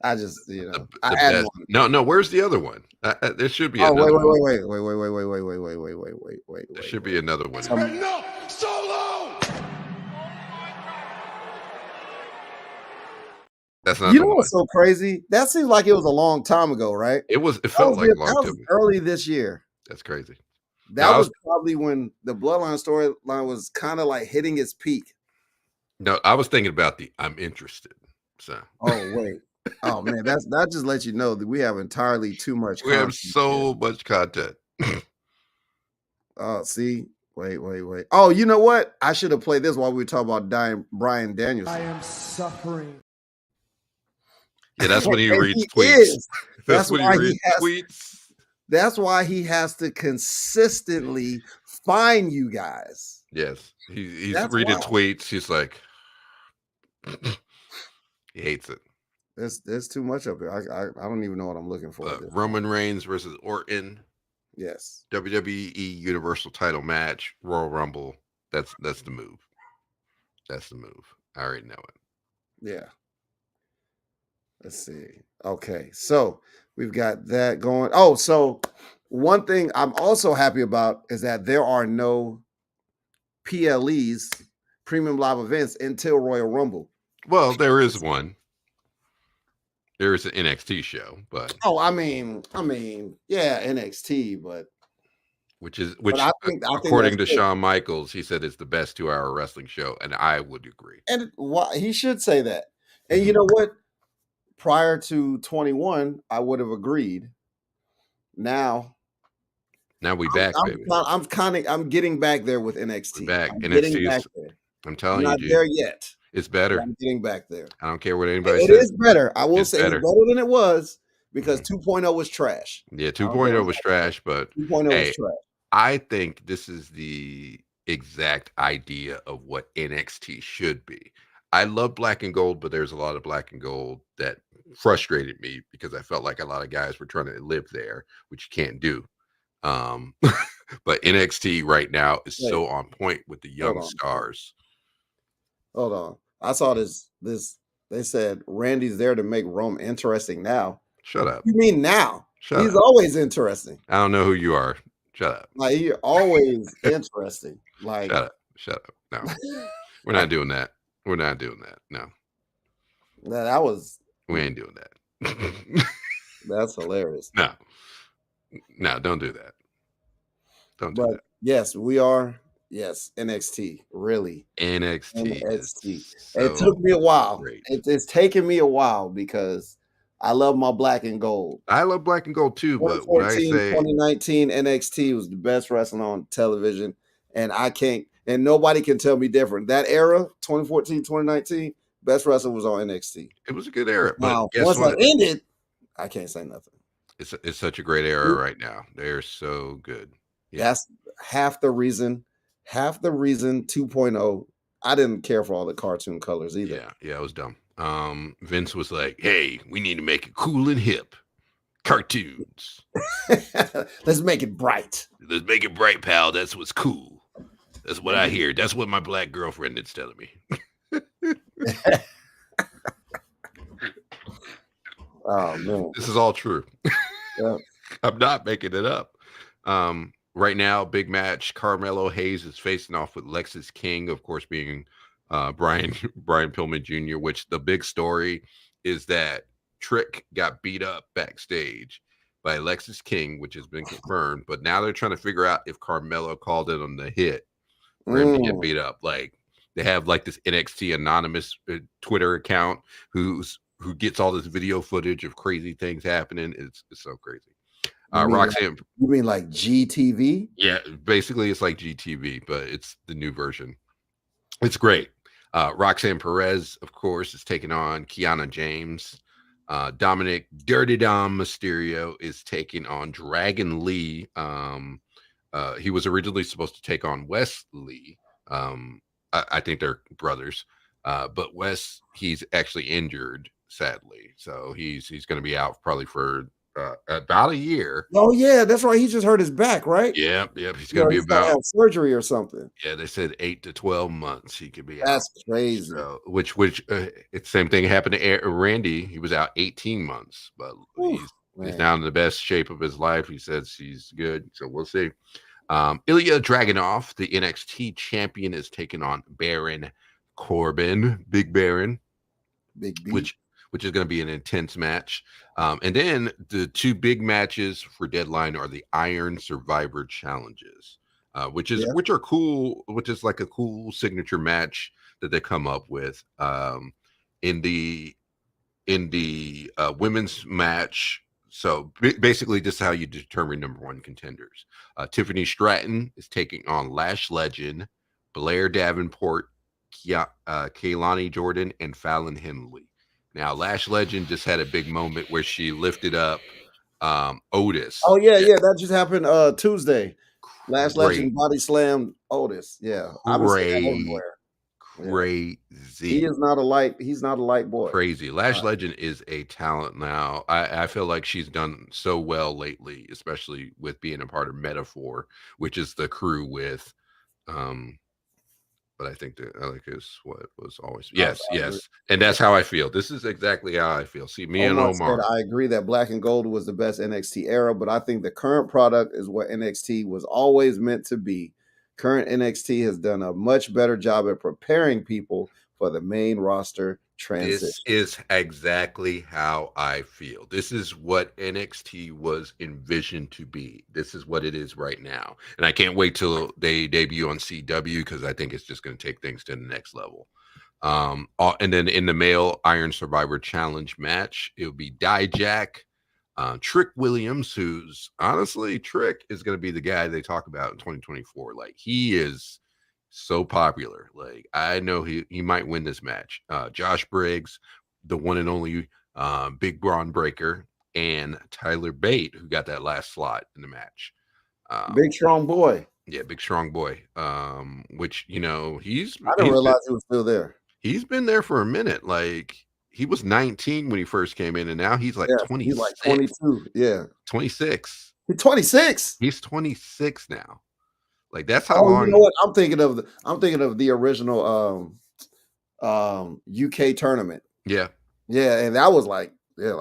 I add one. No. Where's the other one? There should be. Oh, another one. wait. There should be another one. No, Solo! That's not. You know what's so crazy? That seems like it was a long time ago, right? It felt like a long time ago. Early this year. That's crazy. That was probably when the Bloodline storyline was kind of like hitting its peak. No, I was thinking about I'm interested. So. Oh wait. Oh man, that just lets you know that we have entirely too much. We have so much content. Oh, see, wait. Oh, you know what? I should have played this while we were talking about Bryan Danielson. I am suffering. Yeah, that's when he reads tweets. That's when he reads tweets. That's why he has to consistently find you guys. Yes, he's reading tweets. He's like, he hates it. There's too much of it. I don't even know what I'm looking for. Roman Reigns versus Orton. Yes. WWE Universal Title match, Royal Rumble. That's the move. That's the move. I already know it. Yeah. Let's see. Okay, so we've got that going. Oh, so one thing I'm also happy about is that there are no PLEs, premium live events, until Royal Rumble. Well, there is one. There is an NXT show, but I mean, yeah, NXT, but which I think according to Shawn Michaels, he said it's the best 2-hour wrestling show, and I would agree. And he should say that. And you know what? Prior to 21, I would have agreed. Now we back, baby. I'm getting back there with NXT. We're back. NXT I'm telling you, not there yet. It's better. I'm getting back there. I don't care what anybody says. It is better. I will say better. It's better than it was because 2.0 was trash. Yeah, 2.0 was trash, but 2.0 was trash. I think this is the exact idea of what NXT should be. I love black and gold, but there's a lot of black and gold that frustrated me because I felt like a lot of guys were trying to live there, which you can't do. But NXT right now is so on point with the young stars. Hold on. I saw this. They said Randy's there to make Rome interesting now. Shut up. You mean now? He's up. Always interesting. I don't know who you are. Shut up. Like you're always interesting. Like shut up. No. We're not doing that. We're not doing that. No. That was. We ain't doing that. That's hilarious. No, don't do that. Don't do that. Yes, we are. Yes, NXT. Really. NXT. It took me a while. Great. It's taken me a while because I love my black and gold. I love black and gold too, but when I say 2019 NXT was the best wrestling on television, and nobody can tell me different. That era, 2014, 2019, best wrestling was on NXT. It was a good era. Now, once it ended, I can't say nothing. It's such a great era right now. They're so good. Yeah. That's half the reason 2.0. I didn't care for all the cartoon colors either. Yeah, it was dumb. Vince was like, "Hey, we need to make it cool and hip. Cartoons. Let's make it bright. Let's make it bright, pal. That's what's cool. That's what I hear. That's what my black girlfriend is telling me." Oh man, this is all true. Yeah. I'm not making it up. Right now, big match. Carmelo Hayes is facing off with Lexis King, of course, being Brian Pillman Jr., which the big story is that Trick got beat up backstage by Lexis King, which has been confirmed. But now they're trying to figure out if Carmelo called it on the hit for him to get beat up. Like they have like this NXT anonymous Twitter account who gets all this video footage of crazy things happening. It's so crazy. Roxanne, you mean like GTV? Yeah, basically it's like GTV, but it's the new version. It's great. Roxanne Perez, of course, is taking on Kiana James. Dominic Dirty Dom Mysterio is taking on Dragon Lee. He was originally supposed to take on Wes Lee. I think they're brothers. But Wes, he's actually injured, sadly. So he's going to be out probably for about a year. Oh yeah, that's right. He just hurt his back, right? Yep. He's going to be He's got to about, have surgery or something. yeah, they said 8 to 12 months he could be out. That's crazy. So, which it's the same thing happened to Randy. He was out 18 months, but he's now in the best shape of his life. He says he's good. So we'll see. Ilya Dragunov, the NXT champion, is taking on Baron Corbin, Big Baron, Big B. which is going to be an intense match. And then the two big matches for Deadline are the Iron Survivor Challenges, which are cool, which is like a cool signature match that they come up with. In the women's match. So basically, this is how you determine number one contenders. Tiffany Stratton is taking on Lash Legend, Blair Davenport, Kaylani Jordan, and Fallon Henley. Now, Lash Legend just had a big moment where she lifted up Otis. Oh yeah, that just happened Tuesday. Lash Legend body slammed Otis. Yeah, I've been seeing that everywhere. Crazy. He's not a light boy. Crazy. Lash Legend is a talent now. I feel like she's done so well lately, especially with being a part of Metaphor, which is the crew with but I think that Alec is what was always yes. And that's how I feel. This is exactly how I feel. See, me and Omar. I agree that Black and Gold was the best NXT era, but I think the current product is what NXT was always meant to be. Current NXT has done a much better job at preparing people for the main roster transition. This is exactly how I feel. This is what NXT was envisioned to be. This is what it is right now. And I can't wait till they debut on CW because I think it's just going to take things to the next level. And then in the male Iron Survivor Challenge match, it'll be Dijak, Trick Williams, who's honestly, Trick is going to be the guy they talk about in 2024. Like, he is so popular. Like, I know he might win this match. Josh Briggs, the one and only Big Braun Breaker, and Tyler Bate, who got that last slot in the match. Big strong boy. Yeah, big strong boy. Which, you know, I didn't realize he was still there. He's been there for a minute. Like, he was 19 when he first came in, and now he's like 26. He's like 22. Yeah. 26. He's 26. He's 26 now. Like, that's how long. You know what? I'm thinking of the original UK tournament. Yeah. Yeah, and that was like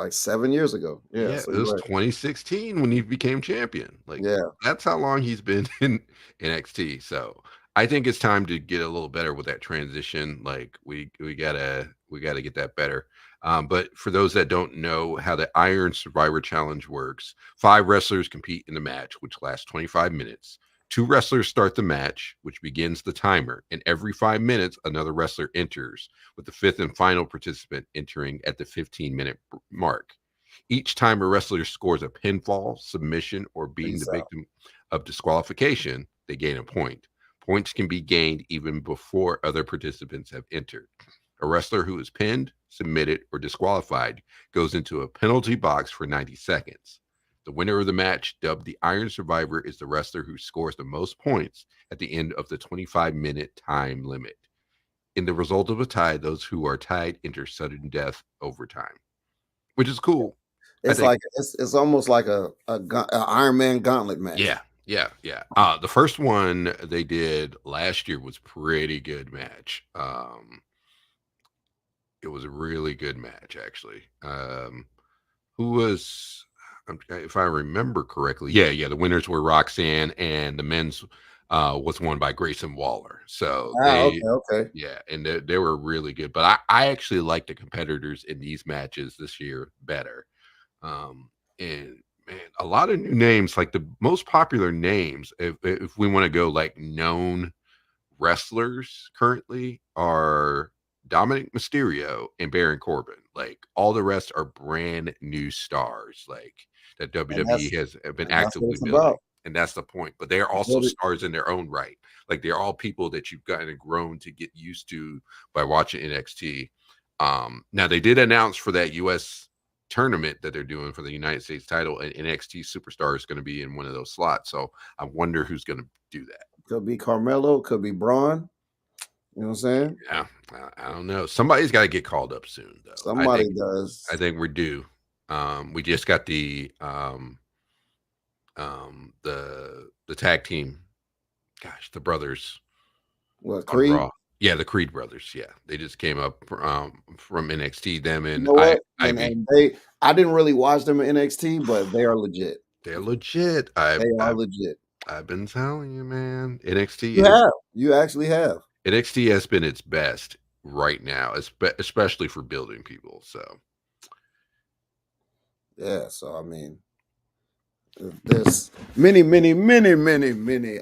7 years ago. Yeah, so it was 2016 when he became champion. Like, that's how long he's been in NXT. So I think it's time to get a little better with that transition. Like, we gotta get that better. But for those that don't know how the Iron Survivor Challenge works, 5 wrestlers compete in the match, which lasts 25 minutes. 2 wrestlers start the match, which begins the timer, and every 5 minutes, another wrestler enters, with the 5th and final participant entering at the 15-minute mark. Each time a wrestler scores a pinfall, submission, or being the victim of disqualification, they gain a point. Points can be gained even before other participants have entered. A wrestler who is pinned, submitted, or disqualified goes into a penalty box for 90 seconds. The winner of the match, dubbed the Iron Survivor, is the wrestler who scores the most points at the end of the 25-minute time limit. In the result of a tie, those who are tied enter sudden death overtime, which is cool. It's almost like a Iron Man gauntlet match. Yeah. The first one they did last year was pretty good match. It was a really good match, actually. Who was... if I remember correctly, the winners were Roxanne, and the men's was won by Grayson Waller. So okay. Yeah, and they were really good. But I actually like the competitors in these matches this year better. And man, a lot of new names, like the most popular names, if we want to go like known wrestlers currently, are Dominic Mysterio and Baron Corbin. Like, all the rest are brand new stars, like that WWE has been actively building. And that's the point. But they are also stars in their own right. Like, they're all people that you've gotten and grown to get used to by watching NXT. Now, they did announce for that US tournament that they're doing for the United States title, and NXT superstar is going to be in one of those slots. So I wonder who's going to do that. Could be Carmelo, could be Braun. You know what I'm saying? Yeah, I don't know. Somebody's got to get called up soon, though. Somebody does. I think we're due. We just got the tag team. Gosh, the brothers. What, Creed? Raw. Yeah, the Creed brothers. Yeah, they just came up from NXT. Them and You know what? Ivy. I didn't really watch them in NXT, but they are legit. They're legit. They are legit. I've been telling you, man. NXT. You actually have. NXT has been its best right now, especially for building people. So. Yeah. So I mean, there's many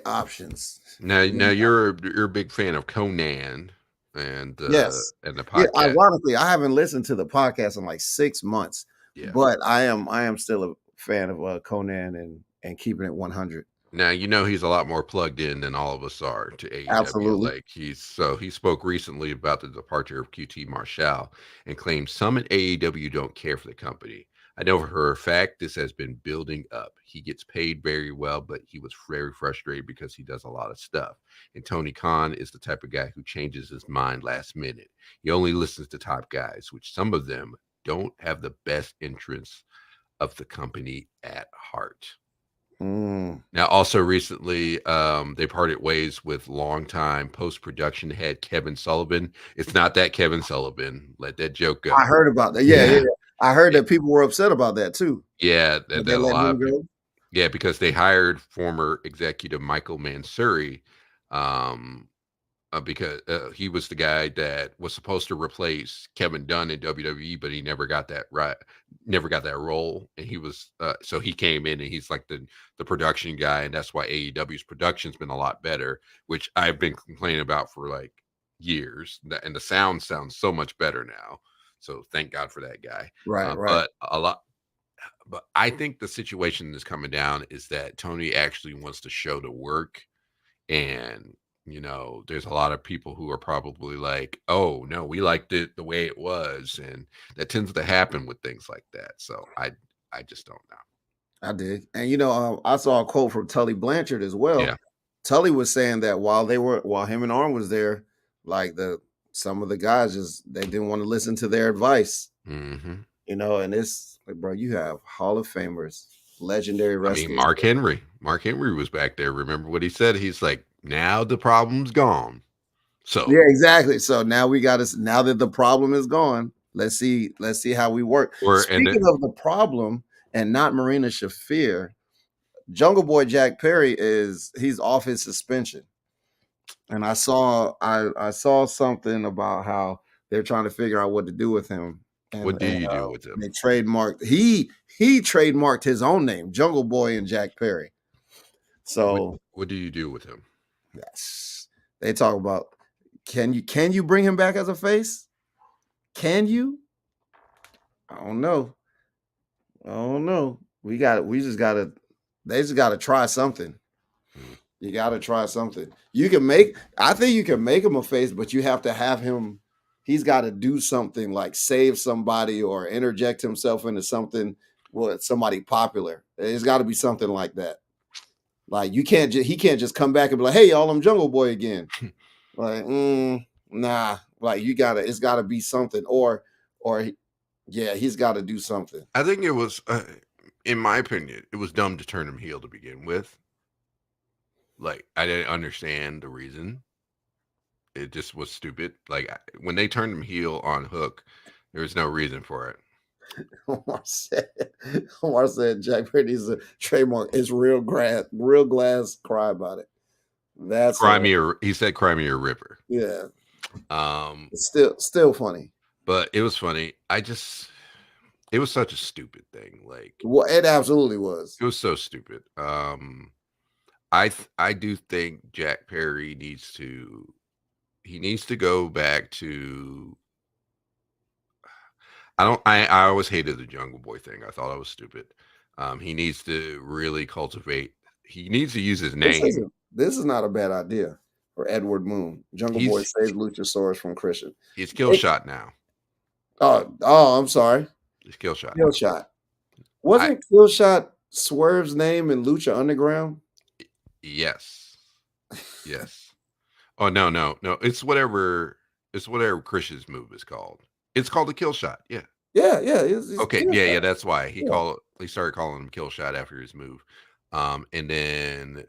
options. Now you're a big fan of Conan and yes, and the podcast. Yeah, ironically, I haven't listened to the podcast in like 6 months, but I am still a fan of Conan and keeping it 100. Now he's a lot more plugged in than all of us are to AEW. Absolutely. Like he spoke recently about the departure of QT Marshall and claimed some in AEW don't care for the company. I know for a fact this has been building up. He gets paid very well, but he was very frustrated because he does a lot of stuff. And Tony Khan is the type of guy who changes his mind last minute. He only listens to top guys, which some of them don't have the best interests of the company at heart. Now, also recently, they parted ways with longtime post-production head Kevin Sullivan. It's not that Kevin Sullivan. Let that joke go. I heard about that. Yeah. I heard that people were upset about that too. Yeah, that a lot of people. Yeah, because they hired former executive Michael Mansouri, because he was the guy that was supposed to replace Kevin Dunn in WWE, but he never got that role. And he was so he came in and he's like the production guy, and that's why AEW's production's been a lot better, which I've been complaining about for like years. And the sound sounds so much better now. So thank God for that guy. Right. But I think the situation that's coming down is that Tony actually wants to show the work, and there's a lot of people who are probably like, oh no, we liked it the way it was, and that tends to happen with things like that. So I just don't know. I did, and I saw a quote from Tully Blanchard as well. Yeah. Tully was saying that while him and Arn was there, like some of the guys they didn't want to listen to their advice. Mm-hmm. And it's like, bro, you have Hall of Famers, legendary wrestlers. I mean, Mark Henry was back there. Remember what he said? He's like, now the problem's gone. So yeah, exactly. So now now that the problem is gone, let's see how we work. Speaking of the problem and not Marina Shafir, Jungle Boy Jack Perry he's off his suspension. And I saw something about how they're trying to figure out what to do with him. And, what do you do with him? They trademarked. He trademarked his own name, Jungle Boy and Jack Perry. So what do you do with him? Yes, they talk about can you bring him back as a face? Can you? I don't know. They just gotta try something. You gotta try something. I think you can make him a face, but you have to have him. He's got to do something like save somebody or interject himself into something with somebody popular. There's got to be something like that. Like he can't just come back and be like, "Hey, y'all, I'm Jungle Boy again." Like, nah. Like it's got to be something, or he's got to do something. I think it was, in my opinion, it was dumb to turn him heel to begin with. Like, I didn't understand the reason. It just was stupid. Like, when they turned him heel on Hook, there was no reason for it. Omar said Jack Perry's a trademark. It's real glass. Cry about it. That's he said cry me a river. Yeah. It's still funny. But it was funny. It was such a stupid thing. Like, well, it absolutely was. It was so stupid. I do think Jack Perry needs to go back to. I always hated the Jungle Boy thing. I thought it was stupid. He needs to really cultivate. He needs to use his name. This is not a bad idea for Edward Moon. Jungle Boy saved Luchasaurus from Christian. He's kill shot now. Oh, I'm sorry. It's Killshot. Killshot. I Wasn't Killshot Swerve's name in Lucha Underground? yes. Yes. Oh no. It's whatever Christian's move is called. It's called the kill shot. Yeah. Yeah, it's Okay. Yeah. Killshot. That's why he Yeah. started calling him kill shot after his move. And then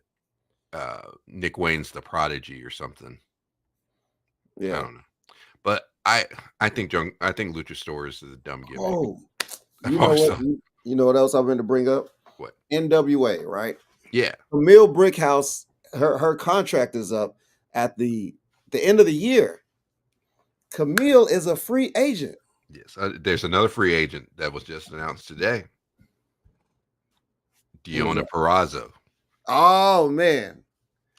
Nick Wayne's the prodigy or something. I Yeah. don't know. But I think Luchasaurus is a dumb gimmick. Oh, I've you know always what? thought- You know what else I'm going to bring up? What? NWA, right? Yeah. Camille Brickhouse, her contract is up at the end of the year. Camille is a free agent. Yes. There's another free agent that was just announced today. Deonna Purrazzo. Oh man.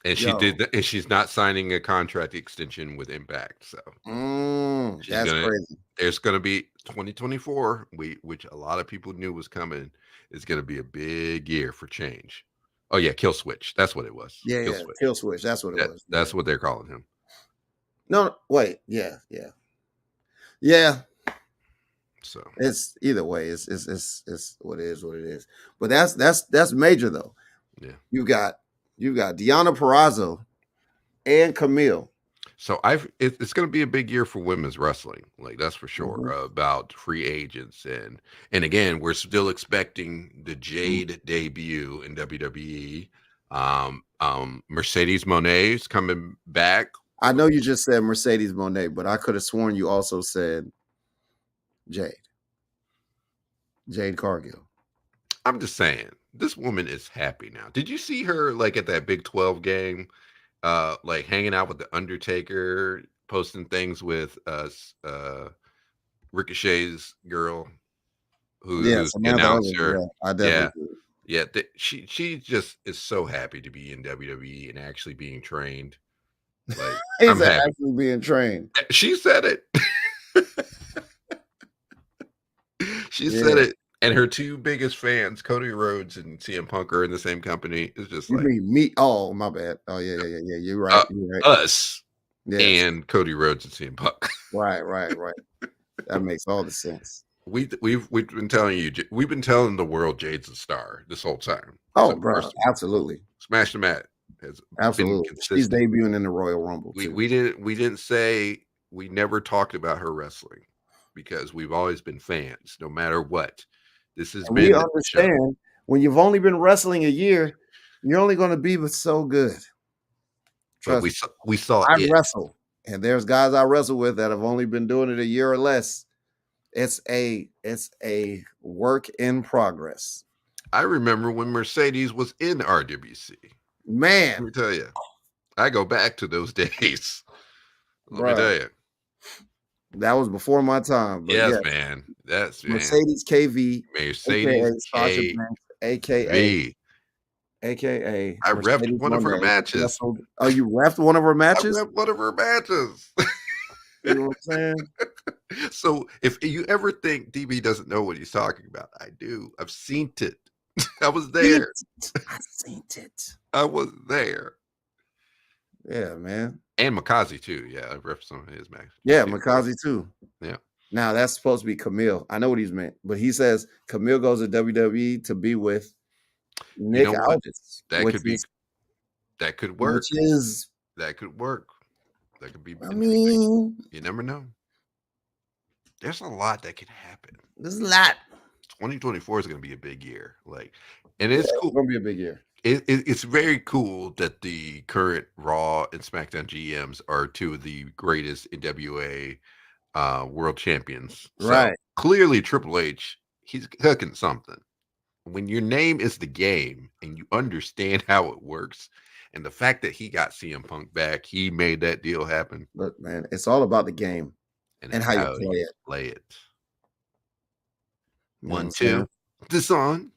And and she's not signing a contract extension with Impact. So that's crazy. There's gonna be 2024, which a lot of people knew was coming, is gonna be a big year for change. Oh yeah, Kill Switch. That's what it was. Yeah, Kill Switch. That's what it was. That's what they're calling him. No, wait, yeah. So it's either way. It's what it is. But that's major though. Yeah. You've got Deonna Purrazzo and Camille. So it's going to be a big year for women's wrestling, like that's for sure. Mm-hmm. About free agents and again, we're still expecting the Jade debut in WWE. Mercedes Monet's coming back. I know you just said Mercedes Monet, but I could have sworn you also said Jade Cargill. I'm just saying, this woman is happy now. Did you see her like at that Big 12 game? Like hanging out with the Undertaker, posting things with Ricochet's girl, who's the announcer. Yeah, I definitely she just is so happy to be in WWE and actually being trained. Like he's actually being trained. She said it. She said it. And her two biggest fans, Cody Rhodes and CM Punk, are in the same company. It's just you like mean me. Oh, my bad. Oh, yeah. You're right. You're right. Us and Cody Rhodes and CM Punk. Right. That makes all the sense. We've been telling you, we've been telling the world Jade's a star this whole time. Oh, bro, absolutely. Smash the Mat has absolutely. She's debuting in the Royal Rumble. We didn't say, we never talked about her wrestling because we've always been fans, no matter what. This has been. We understand when you've only been wrestling a year, you're only going to be so good. But we saw. I wrestle, and there's guys I wrestle with that have only been doing it a year or less. It's a work in progress. I remember when Mercedes was in RWC. Man, let me tell you, I go back to those days. Let me tell you. That was before my time. But yes, man. That's Mercedes KV. Mercedes KV. AKA. I repped one of her matches. Oh, you repped one of her matches? I repped one of her matches. You know what I'm saying? So if you ever think DB doesn't know what he's talking about, I do. I've seen it. I was there. I've seen it. I was there. Yeah, man. And Makazi too. Yeah, I've repped some of his matches. Yeah, Makazi too. Yeah. Now that's supposed to be Camille. I know what he's meant, but he says Camille goes to WWE to be with Nick Aldis. That could work. That could work. That could be. I mean, you never know. There's a lot that could happen. There's a lot. 2024 is going to be a big year. And it's cool. It's going to be a big year. It's very cool that the current Raw and SmackDown GMs are two of the greatest NWA world champions. Right. So clearly, Triple H, he's cooking something. When your name is the game and you understand how it works, and the fact that he got CM Punk back, he made that deal happen. Look, man, it's all about the game and how you play it. 1, 2, this on.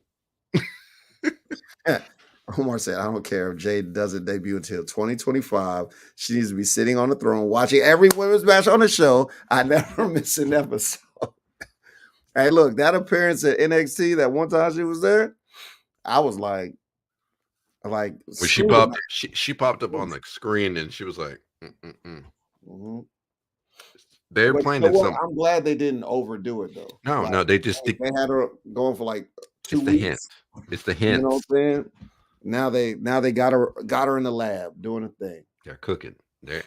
Omar said, I don't care if Jade doesn't debut until 2025. She needs to be sitting on the throne watching every women's match on the show. I never miss an episode. Hey, look, that appearance at NXT, that one time she was there, I was like when she popped up on the screen and she was like, Mm-hmm. They're But you planning know what? something. I'm glad they didn't overdo it though. No, Like no, they just they had her going for like 2 it's the hint. weeks. It's the You know hints. what I'm saying? Now they got her in the lab doing a thing. They're cooking.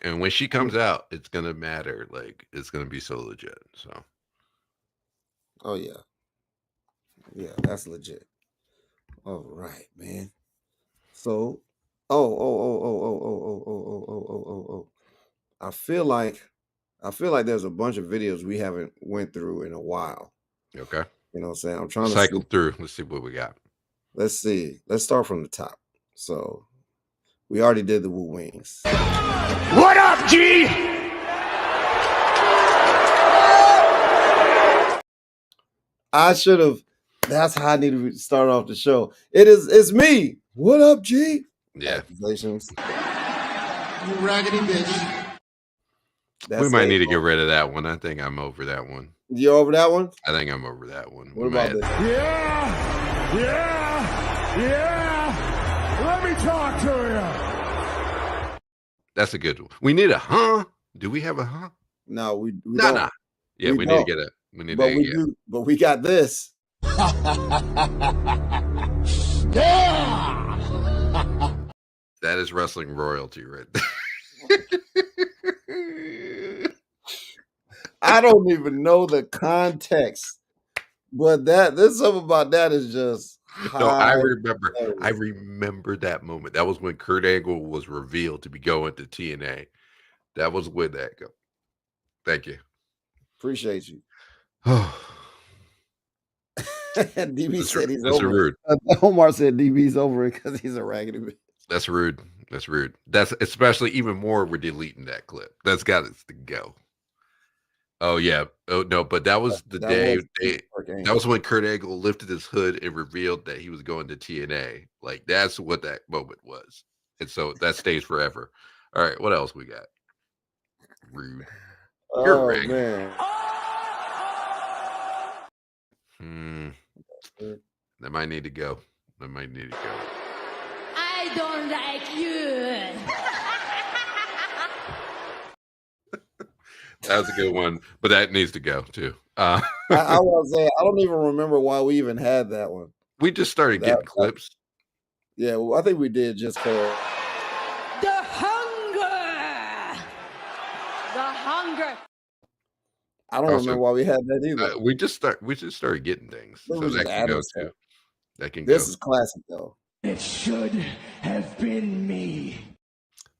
And when she comes out, it's gonna matter. Like it's gonna be so legit. So Oh yeah. Yeah, that's legit. All right, man. So oh. I feel like there's a bunch of videos we haven't went through in a while. okay. You know what I'm saying? I'm trying to Cycle see. through. Let's see what we got. Let's see. Let's start from the top. So we already did the Woo Wings. What up, G? I should have. That's how I need to start off the show. It's me. What up, G? Yeah. Accusations. You raggedy bitch. We might need to get rid of that one. I think I'm over that one. You over that one? I think I'm over that one. What about this? Yeah. Let me talk to you. That's a good one. We need a huh? Do we have a huh? No, we No. don't. Yeah, we need to get it. We need But to we get do. But we got this. Yeah. That is wrestling royalty right there. I don't even know the context, but there's something about that is just. No, I remember that moment. That was when Kurt Angle was revealed to be going to TNA. That was when that go. Thank you. Appreciate you. That's DB said he's over. rude. Omar said DB's over it because he's a raggedy bitch. That's rude. That's rude. That's especially even more. We're deleting that clip. That's got to go. Oh yeah. Oh no, but that was the day. That was when Kurt Angle lifted his hood and revealed that he was going to TNA. Like that's what that moment was, and so that stays forever. All right, what else we got? Rude. You're right. Man. That might need to go. I don't like you. That was a good one, but that needs to go too. I was saying I don't even remember why we even had that one. We just started getting clips. Yeah, well, I think we did just for The hunger. I don't remember why we had that either. We just started getting things. So that can go too. That can go. This is classic though. It should have been me.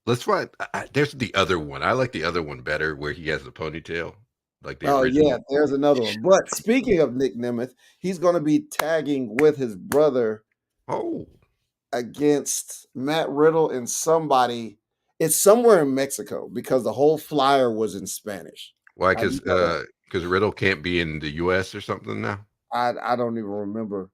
Let's find. There's the other one. I like the other one better, where he has the ponytail, like the original. Yeah, there's another one. But speaking of Nick Nemeth, he's going to be tagging with his brother. Against Matt Riddle and somebody. It's somewhere in Mexico because the whole flyer was in Spanish. Why? Because Riddle can't be in the U.S. or something now. I don't even remember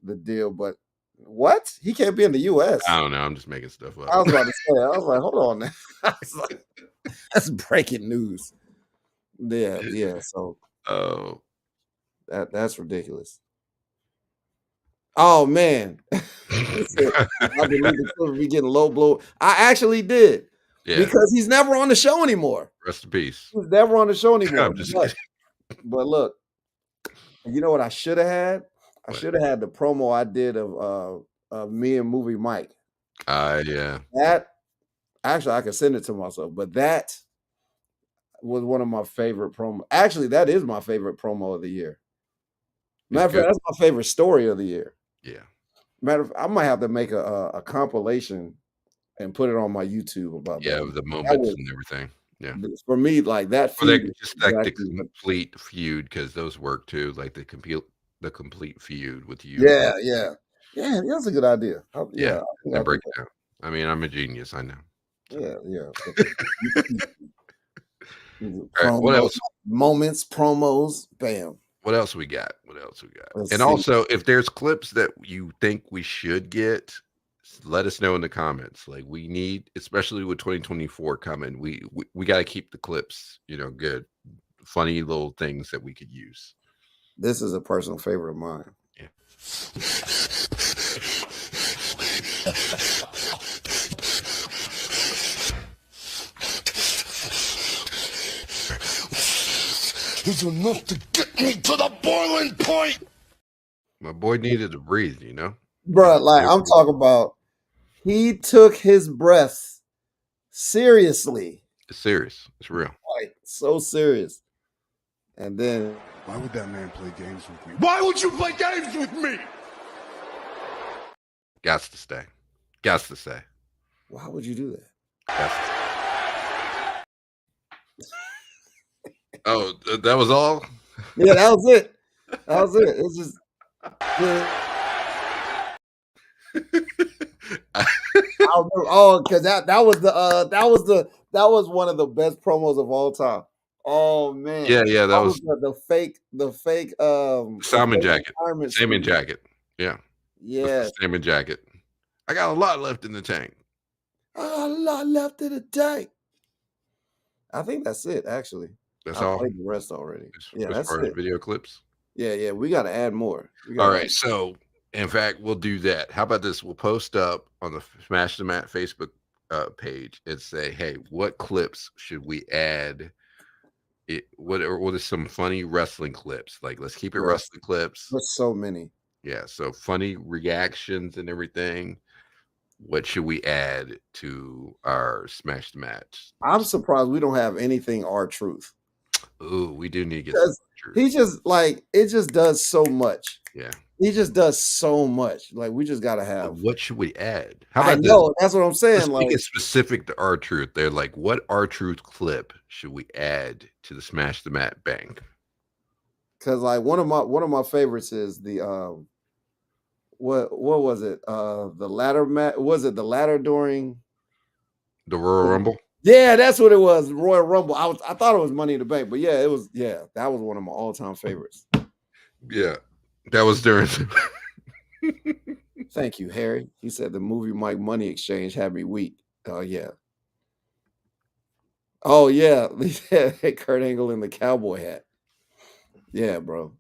the deal, but. What? He can't be in the U.S. I don't know. I'm just making stuff up. I was about to say. I was like, hold on. Now. I was like, that's breaking news. Yeah. So, that's ridiculous. Oh man, I believe the clip be getting low blow. I actually did, because he's never on the show anymore. Rest in peace. He's never on the show anymore. I'm just kidding. But look, you know what I should have had? I should have had the promo I did of me and Movie Mike. Yeah. That actually I could send it to myself, but that was one of my favorite promo. Actually, that is my favorite promo of the year. Matter of fact, that's my favorite story of the year. Yeah. Matter of fact, I might have to make a compilation and put it on my YouTube about that. Yeah, the moments and everything. Yeah. For me, like that feud. Just like the complete feud, because those work too, like the complete feud with you. Yeah, that's a good idea. And break it down. I mean, I'm a genius, I know. Yeah. Right, what else? Moments, promos, bam. What else we got? And also, if there's clips that you think we should get, let us know in the comments. Like we need, especially with 2024 coming, we got to keep the clips, good, funny little things that we could use. This is a personal favorite of mine. Yeah. is enough to get me to the boiling point. My boy needed to breathe, you know? Bruh, like I'm talking about, he took his breaths seriously. It's serious. It's real. Like, so serious. And then, Why would that man play games with me? Why would you play games with me? Gots to stay. Gots to stay. why would you do that? Gots to stay. Oh, that was all? Yeah, that was it. That was it. It's just. I remember, because that was one of the best promos of all time. Oh man, Yeah, that was the fake salmon jacket. retirement Salmon suit. jacket. Yeah. Yeah, Salmon jacket. I got a lot left in the tank. I got a lot left in the tank. I think that's it. Actually, That's I all. played the rest already. Yeah, As that's far as it. video clips. Yeah, we got to add more. All right, so in fact, we'll do that. How about this? We'll post up on the Smash the Mat Facebook page and say, "Hey, what clips should we add? What is some funny wrestling clips? Like, let's keep it wrestling clips. There's so many. Yeah, so funny reactions and everything. What should we add to our Smash the Match? I'm surprised we don't have anything R-Truth. Ooh, we do need to get Because he just it just does so much. Yeah. He just does so much. Like, we just gotta have. What should we add? How I about know this? that's what I'm saying. Let's Like, make it specific to R-Truth. They're like, what R-Truth clip should we add to the Smash the Mat bank? because like one of my favorites is the what was it? The ladder match. Was it the ladder during The Royal Rumble? Yeah, that's what it was. Royal Rumble. I thought it was Money in the Bank, but yeah, it was. Yeah, that was one of my all-time favorites. Yeah, that was during. Thank you, Harry. He said the movie Mike Money Exchange had me weak. Oh yeah. Oh yeah. Kurt Angle in the cowboy hat. Yeah, bro.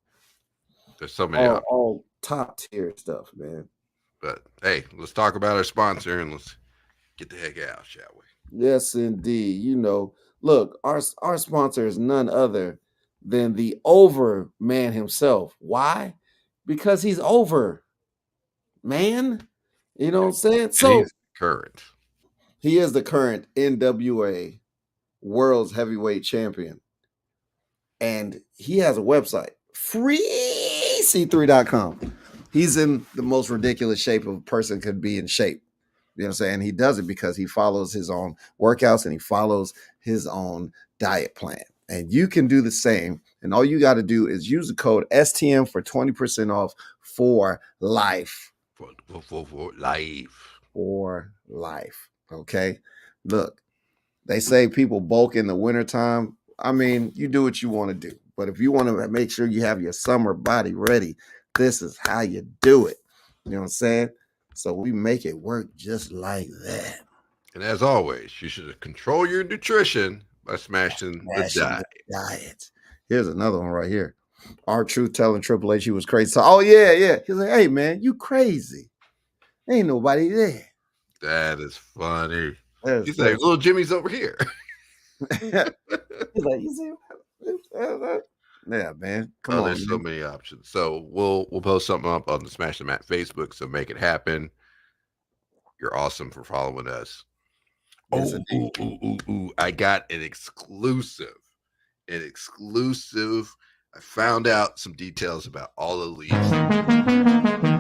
There's so many options. All top tier stuff, man. But hey, let's talk about our sponsor and let's get the heck out, shall we? Yes, indeed. You know, look, our sponsor is none other than the Over Man himself. Why? Because he's over, man. You know what I'm saying? So he's current. He is the current NWA World's Heavyweight Champion. And he has a website, freec3.com. He's in the most ridiculous shape a person could be in shape. You know what I'm saying? He does it because he follows his own workouts and he follows his own diet plan. And you can do the same. And all you got to do is use the code STM for 20% off for life. For life. For life. Okay? Look, they say people bulk in the wintertime. I mean, you do what you want to do. But if you want to make sure you have your summer body ready, this is how you do it. You know what I'm saying? So we make it work just like that. And as always, you should control your nutrition by smashing the diet. Here's another one right here. R-Truth telling Triple H he was crazy. So, oh, yeah. He's like, hey, man, you crazy. Ain't nobody there. That is funny. He's like, little Jimmy's over here. He's like, you see? Yeah, man. Come on. There's so many options. So we'll post something up on the Smash the Mat Facebook. So make it happen. You're awesome for following us. Yes, ooh. I got an exclusive. I found out some details about all the leagues.